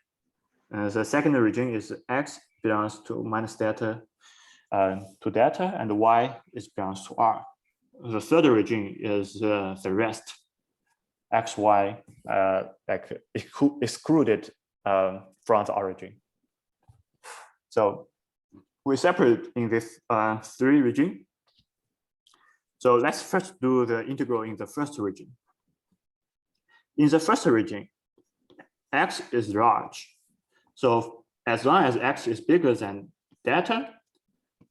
The second region is x belongs to minus delta to delta, and y is belongs to r. The third region is the rest, x, y, like excluded from the origin. So we separate in this 3 region. So let's first do the integral in the first region. In the first region, x is large. So as long as x is bigger than delta,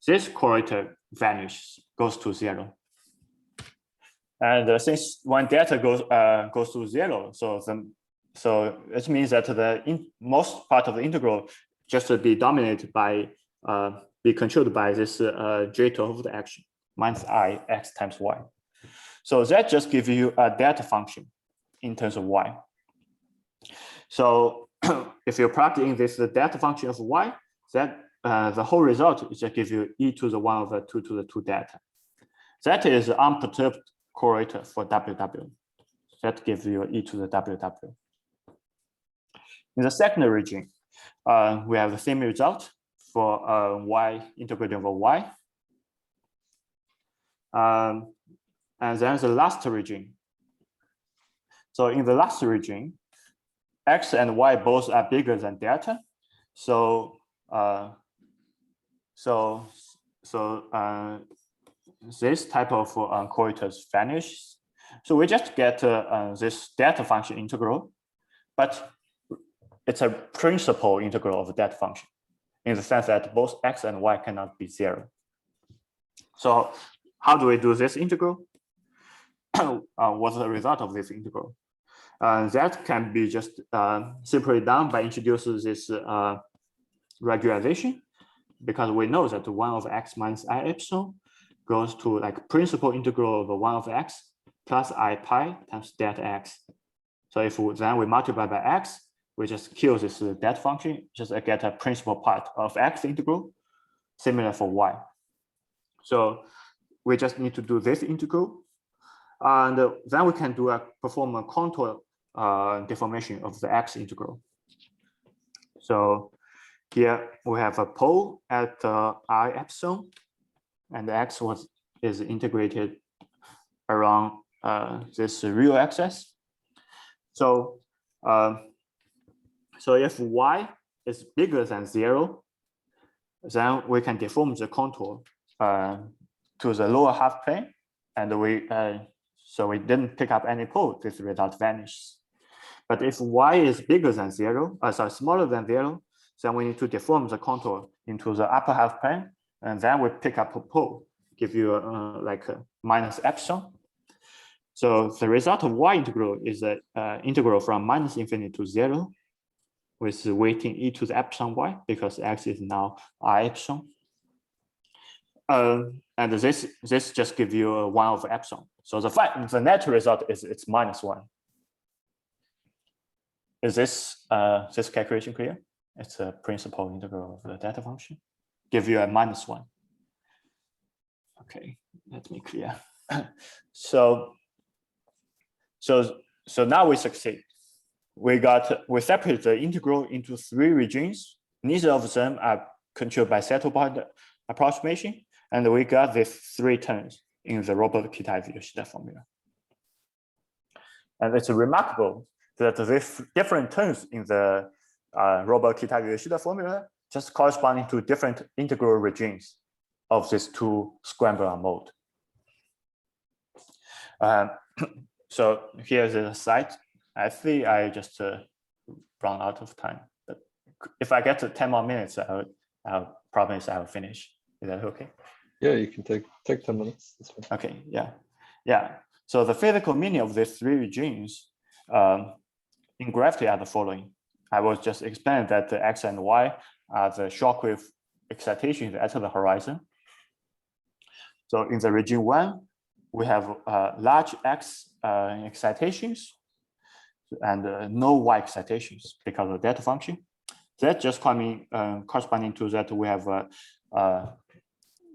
this correlator vanishes, goes to 0. And since when delta goes to 0, so it means that the most part of the integral just be dominated by be controlled by this J of the action minus I x times y. So that just gives you a delta function in terms of y. So if you plug in this delta function of y, that the whole result is just gives you e to the 1 over 2 to the 2 delta. That is unperturbed correlator for WW. That gives you e to the WW. In the second region, we have the same result for y integrated over y. And then the last region. So in the last region, x and y both are bigger than delta. So this type of correlator vanishes. So we just get this delta function integral, but it's a principal integral of that function in the sense that both x and y cannot be 0. So how do we do this integral? What's the result of this integral? That can be just simply done by introducing this regularization, because we know that 1 over x minus I epsilon goes to like principal integral over 1 over x plus I pi times delta x. So if then we multiply by x, we just kill this delta function, just get a principal part of x integral, similar for y. So we just need to do this integral, and then we can perform a contour deformation of the x integral. So here we have a pole at I epsilon, and the x is integrated around this real axis. So so if y is bigger than 0, then we can deform the contour to the lower half plane, and so we didn't pick up any pole. This result vanishes. But if y is bigger than 0, smaller than 0, then we need to deform the contour into the upper half plane, and then we pick up a pole, give you like a minus epsilon. So the result of y integral is an integral from -infinity to 0 with the weighting e to the epsilon y, because x is now I epsilon. And this just gives you a 1 over epsilon. So the net result is it's -1. Is this calculation clear? It's a principal integral of the delta function. Give you a -1. Okay, let me clear. So now we succeed. We separate the integral into 3 regimes. Neither of them are controlled by settle-point approximation, and we got these 3 terms in the Robert-Kita-Yoshida formula. And it's remarkable that these different terms in the Robert-Kita-Yoshida formula just corresponding to different integral regimes of these 2 scramble mode. So here's the site. I think I just run out of time. But if I get to 10 more minutes, I'll promise I'll finish. Is that okay? Yeah, you can take 10 minutes. That's fine. Okay, yeah. So the physical meaning of these 3 regimes in gravity are the following. I will just explain that the x and y are the shockwave excitations at the horizon. So in the regime 1, we have large x excitations and no y excitations because of delta function. That just corresponding to that we have a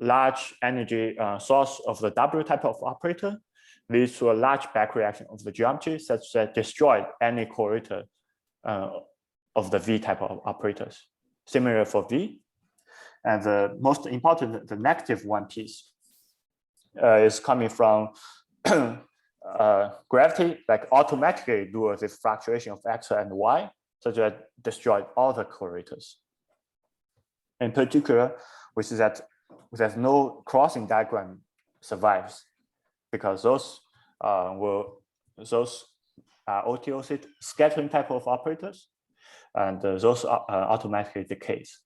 large energy source of the W type of operator leads to a large back reaction of the geometry such that destroy any correlator of the V type of operators. Similar for V. And the most important, the negative one piece is coming from gravity, like automatically do this fluctuation of x and y, such that destroy all the correlators. In particular, we see that there's no crossing diagram survives because those are OTOC scattering type of operators, and those are automatically decays,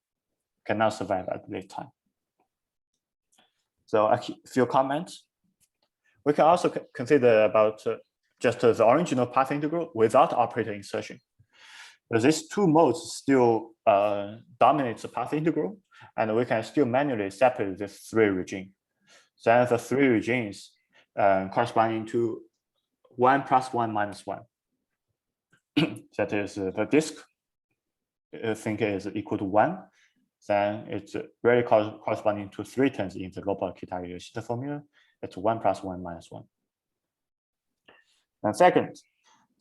cannot survive at this time. So a few comments. We can also consider about just the original path integral without operator insertion. But these 2 modes still dominate the path integral, and we can still manually separate these 3 regimes. Then the 3 regimes corresponding to 1 + 1 - 1. That is the disk think is equal to 1. Then it's really corresponding to 3 terms in the Robert-Kita-Yoshida formula. It's 1 + 1 - 1. And second,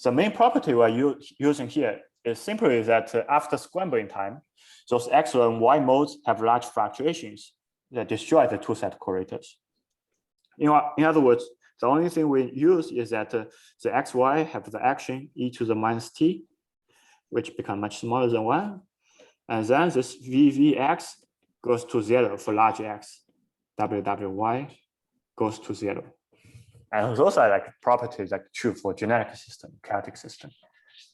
the main property we're using here is simply that after scrambling time, those x and y modes have large fluctuations that destroy the 2 set correlators. In other words, the only thing we use is that the xy have the action e to the -t, which become much smaller than 1. And then this vvx goes to 0 for large x, wwy goes to 0. And those are like properties like true for generic system, chaotic system.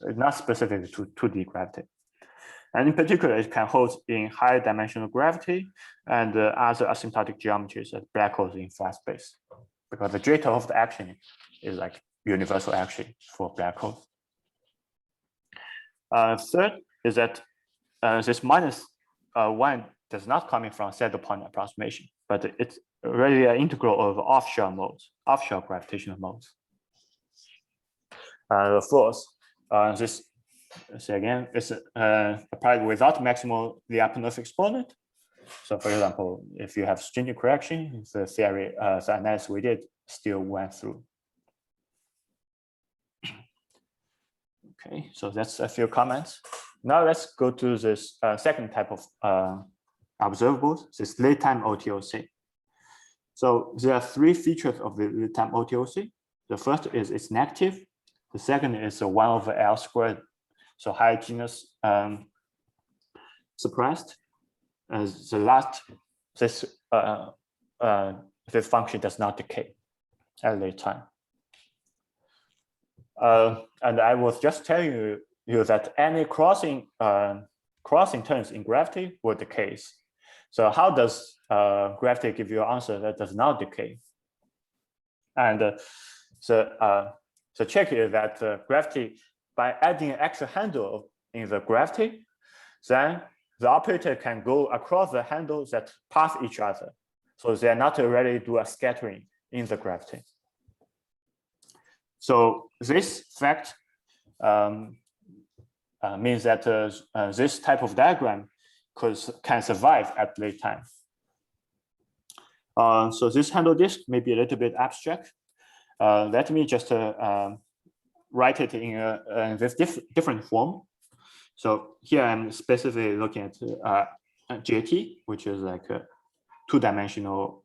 It's not specific to 2D gravity. And in particular, it can hold in higher dimensional gravity and other asymptotic geometries as black holes in flat space, because the jitter of the action is like universal action for black holes. Third is that this -1 does not come from settle-point approximation, but it's really an integral of offshore modes, offshore gravitational modes. Fourth, this again is applied without maximal Lyapunov exponent. So for example, if you have stringent correction, the theory, the analysis we did still went through. Okay, so that's a few comments. Now let's go to this second type of observables, this late-time OTOC. So there are 3 features of the late-time OTOC. The first is it's negative. The second is 1 over L squared, so higher genus suppressed. The last, this function does not decay at late time. And I was just telling you that any crossing terms in gravity will decay. So how does gravity give you an answer that does not decay? And so check is that gravity, by adding an extra handle in the gravity, then the operator can go across the handles that pass each other. So they're not really do a scattering in the gravity. So this fact means that this type of diagram can survive at late time. So this handle disk may be a little bit abstract. Let me just write it in this different form. So here I'm specifically looking at JT, which is like a two-dimensional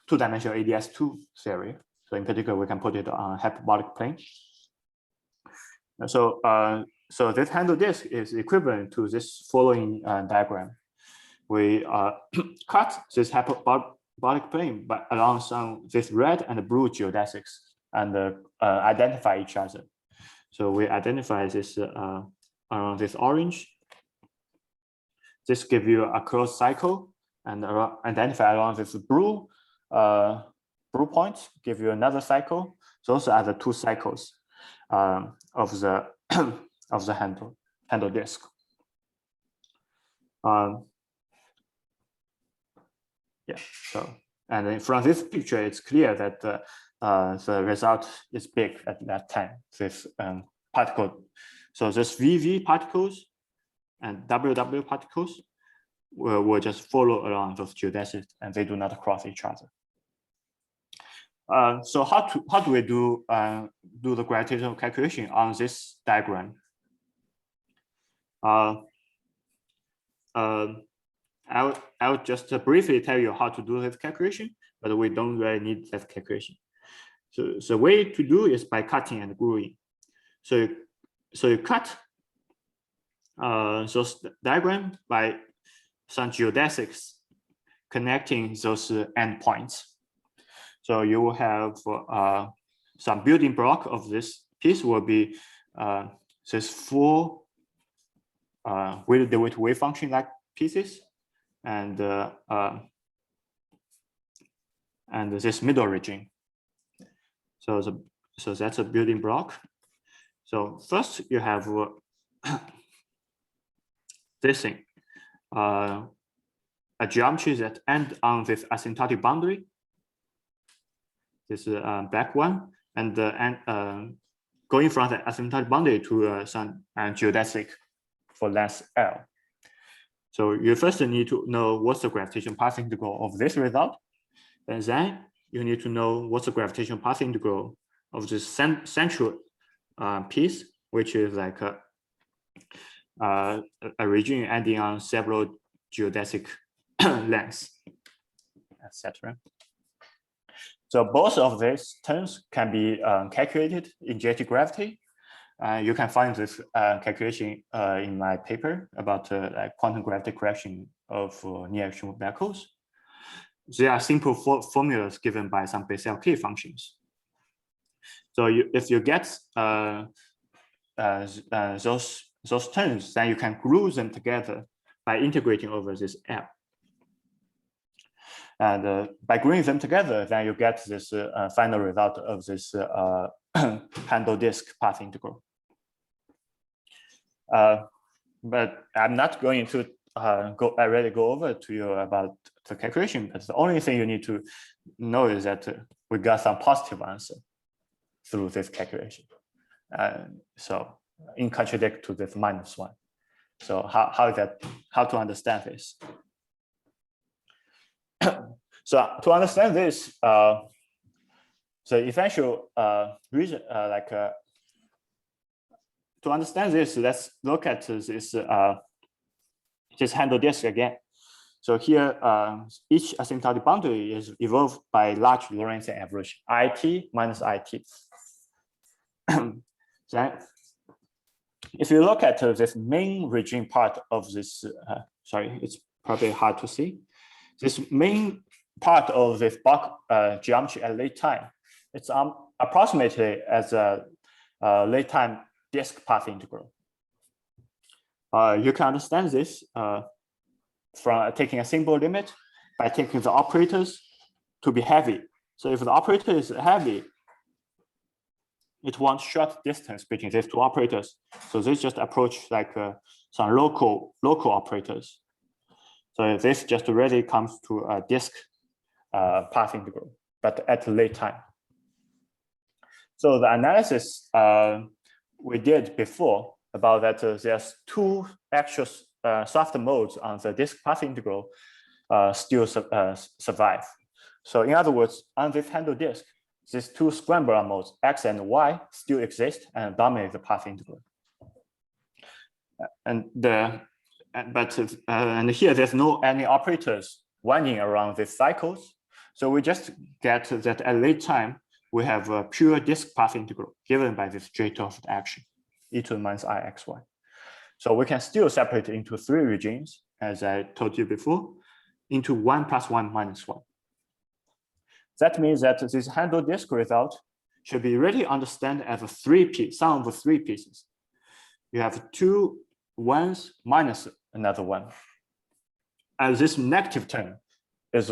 two-dimensional ADS2 theory. So in particular, we can put it on a hyperbolic plane. So this handle disk is equivalent to this following diagram. We cut this hyperbolic plane along this red and blue geodesics and identify each other. So we identify this around this orange. This gives you a closed cycle, and identify around this blue point, give you another cycle. So those are the two cycles of the of the handle disk. Yeah. So and then from this picture, it's clear that the result is big at that time. This particle, so this VV particles and WW particles will just follow around those geodesics, and they do not cross each other. So how do we do the gravitational calculation on this diagram? I'll just briefly tell you how to do this calculation, but we don't really need that calculation. So the way to do is by cutting and gluing. So you cut those diagram by some geodesics connecting those endpoints. So you will have some building block of this piece will be this four wave function like pieces, and this middle region. So that's a building block. So first you have this thing, a geometry that ends on this asymptotic boundary. This is black one, and going from the asymptotic boundary to some geodesic for length L. So you first need to know what's the gravitational path integral of this result, and then you need to know what's the gravitational path integral of this central piece, which is like a region ending on several geodesic lengths, etc. So both of these terms can be calculated in JT gravity. You can find this calculation in my paper about like quantum gravity correction of near-extreme black holes. They are simple formulas given by some Bessel K functions. So if you get those terms, then you can glue them together by integrating over this L. And by gluing them together, then you get this final result of this handle disk path integral. But I'm not going to already go over to you about the calculation, but the only thing you need to know is that we got some positive answer through this calculation. So in contradict to this -1. So how to understand this? So to understand this, the essential reason, to understand this, let's look at this handle disk again. So here, each asymptotic boundary is evolved by large Lorentzian average, IT minus IT. Then, if you look at this main region part of this, sorry, it's probably hard to see. This main part of this block geometry at late time, it's approximately as a late time disk path integral. You can understand this from taking a simple limit by taking the operators to be heavy. So if the operator is heavy, it wants short distance between these two operators. So this just approach like some local operators. So this just really comes to a disk path integral, but at a late time. So the analysis we did before about that there's two actual soft modes on the disk path integral still survive. So in other words, on this handle disk, these two scramble modes, X and Y, still exist and dominate the path integral. And here there's no any operators winding around these cycles. So we just get that at late time, we have a pure disk path integral given by this J-Toft action, e to the minus I xy. So we can still separate it into three regimes, as I told you before, into 1 plus 1 minus 1. That means that this handle disk result should be really understood as a sum of the three pieces. You have two ones minus another one. And this negative term is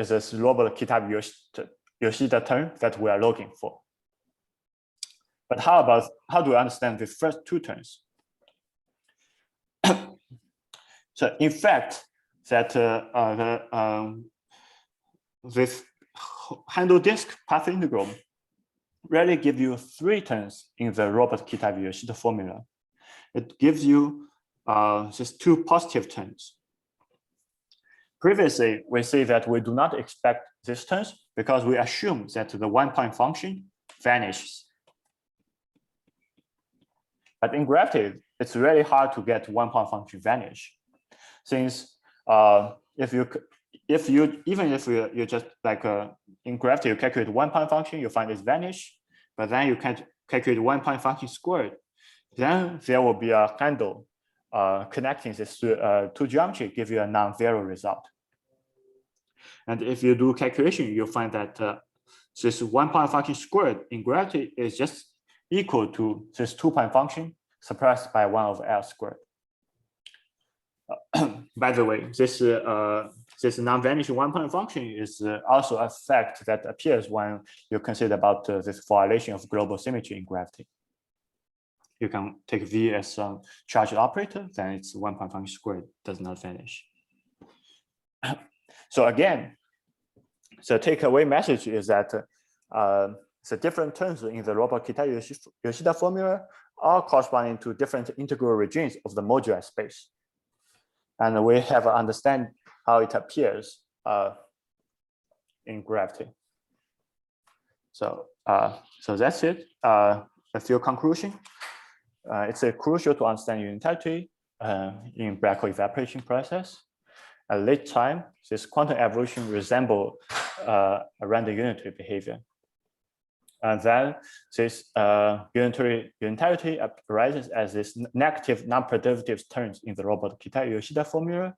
this Robert-Kitabi-Yoshida term that we are looking for. But how do we understand the first two terms? So in fact, that this handle disk path integral really gives you three terms in the Robert-Kitabi-Yoshida formula. It gives you these two positive terms. Previously, we say that we do not expect these terms because we assume that the one-point function vanishes. But in gravity, it's really hard to get one-point function vanish, since even if you just like in gravity, you calculate one-point function, you find it vanish, but then you can't calculate one-point function squared. Then there will be a handle connecting these two geometry, give you a non-zero result. And if you do calculation, you'll find that this one-point function squared in gravity is just equal to this two-point function suppressed by 1 over L squared. By the way, this non-vanishing one-point function is also a fact that appears when you consider about this violation of global symmetry in gravity. You can take V as some charged operator, then it's one-point function squared does not vanish. So again, the takeaway message is that the different terms in the Robert-Kitabi-Yoshida formula are corresponding to different integral regimes of the moduli space. And we have to understand how it appears in gravity. So that's it. A few conclusions. It's crucial to understand unitarity in black hole evaporation process. At late time, this quantum evolution resemble a random unitary behavior. And then this unitarity arises as this negative non-predictive terms in the Robert-Kitabi-Yoshida formula.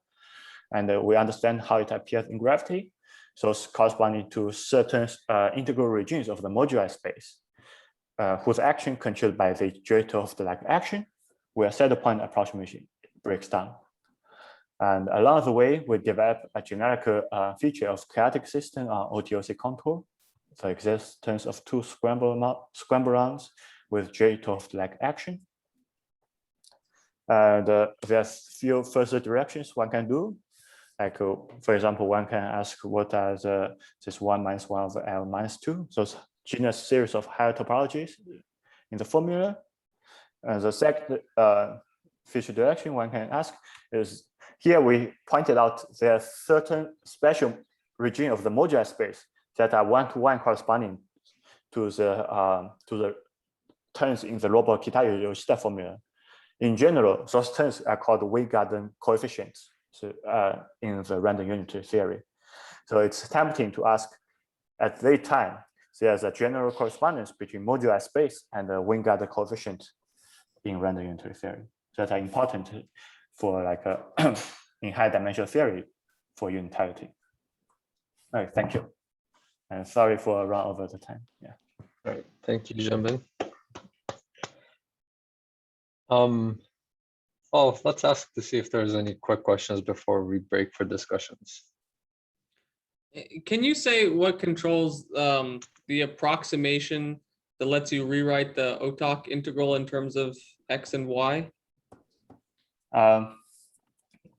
And we understand how it appears in gravity. So it's corresponding to certain integral regimes of the moduli space, whose action controlled by the J-Toft-like action, where set point approximation breaks down. And along the way, we develop a generic feature of chaotic system on OTOC contour, the existence of two scramble rounds with J-Toft-like action. And there's few further directions one can do. Like, for example, one can ask what are this 1 minus 1 over L minus 2, those genus series of higher topologies in the formula. And the second feature direction one can ask is, here we pointed out there are certain special regime of the moduli space that are one-to-one corresponding to the terms in the Robert-Kitabi-Yoshida formula. In general, those terms are called Weingarten coefficients in the random unitary theory. So it's tempting to ask, at that time, there's a general correspondence between moduli space and the Weingarten coefficient in random unitary theory that are important for like in high dimensional theory for unitarity. All right, thank you. And sorry for run over the time. Yeah. All right, thank you, Zhenbin. Oh, let's ask to see if there's any quick questions before we break for discussions. Can you say what controls the approximation that lets you rewrite the OTOC integral in terms of x and y?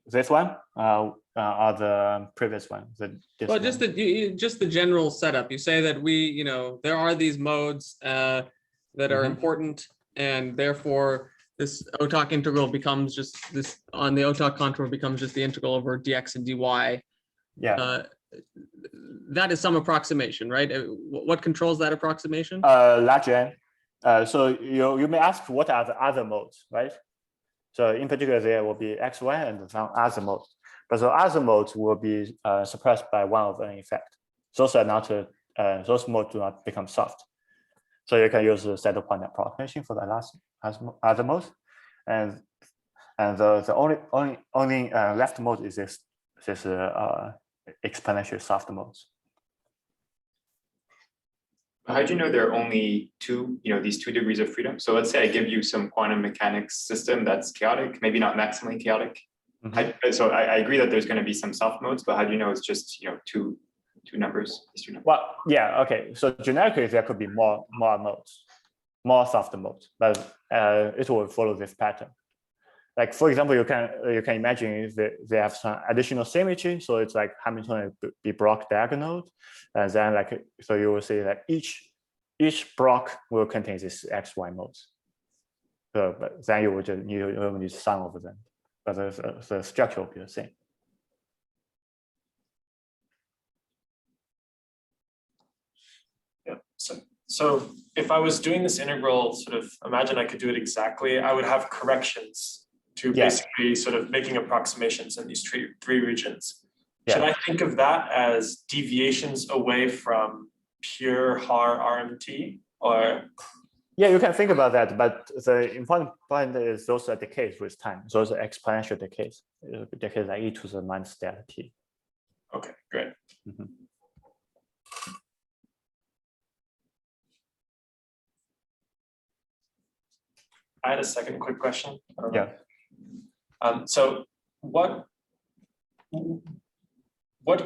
This one or the previous one? Well, just the general setup. You say that there are these modes that are important, and therefore this OTOC integral becomes just this on the OTOC contour becomes just the integral over dx and dy. Yeah. That is some approximation, right? What controls that approximation? Large N. So you may ask what are the other modes, right? So in particular, there will be x, y, and some other modes. But the other modes will be suppressed by 1/n effect. Those are not those modes do not become soft. So you can use the saddle point approximation for the last other modes, and the only left mode is this exponential soft modes. How do you know there are only these 2 degrees of freedom? So let's say I give you some quantum mechanics system that's chaotic, maybe not maximally chaotic. So I agree that there's going to be some soft modes, but how do you know it's just two numbers? Well, yeah, okay. So generically, there could be more modes, more soft modes, but it will follow this pattern. Like for example, you can imagine they have some additional symmetry, so it's like Hamiltonian be Bloch diagonal, and then so you will see that each block will contain this XY modes. So, but then you will just you need sum of them, but the structure will be the same. Yeah. So if I was doing this integral, sort of imagine I could do it exactly, I would have corrections to basically sort of making approximations in these three regions. Yeah. Should I think of that as deviations away from pure Haar RMT, or? Yeah, you can think about that, but the important point is those are decays with time. Those are exponential decays. Decays like e to the minus delta t. Okay, great. I had a second quick question. Yeah. So what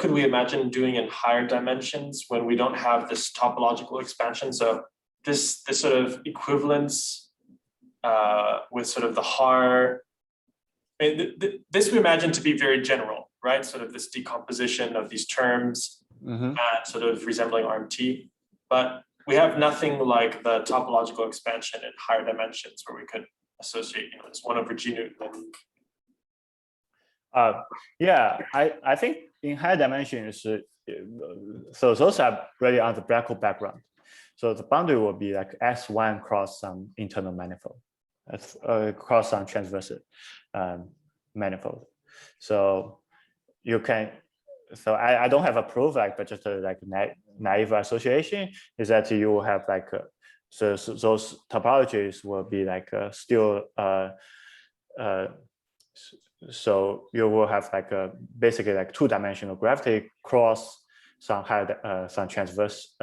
could we imagine doing in higher dimensions when we don't have this topological expansion? So this sort of equivalence with sort of the Haar. This we imagine to be very general, right? Sort of this decomposition of these terms, sort of resembling RMT, but we have nothing like the topological expansion in higher dimensions where we could associate, this 1/g Newton. Yeah, I think in higher dimensions, so those are really on the black hole background. So the boundary will be like S1 cross some internal manifold, cross some transverse manifold. So you can, so I don't have a proof, but just like naive association is that you will have like, so those topologies will be like still, so you will have like basically like 2-dimensional gravity cross some some transverse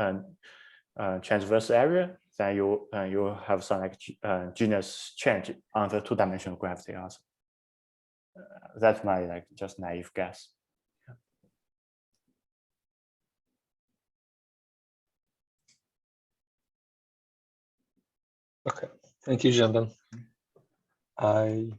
area. Then you have some like genus change on the 2-dimensional gravity also. That's my like just naive guess. Okay, thank you, Zhenbin. I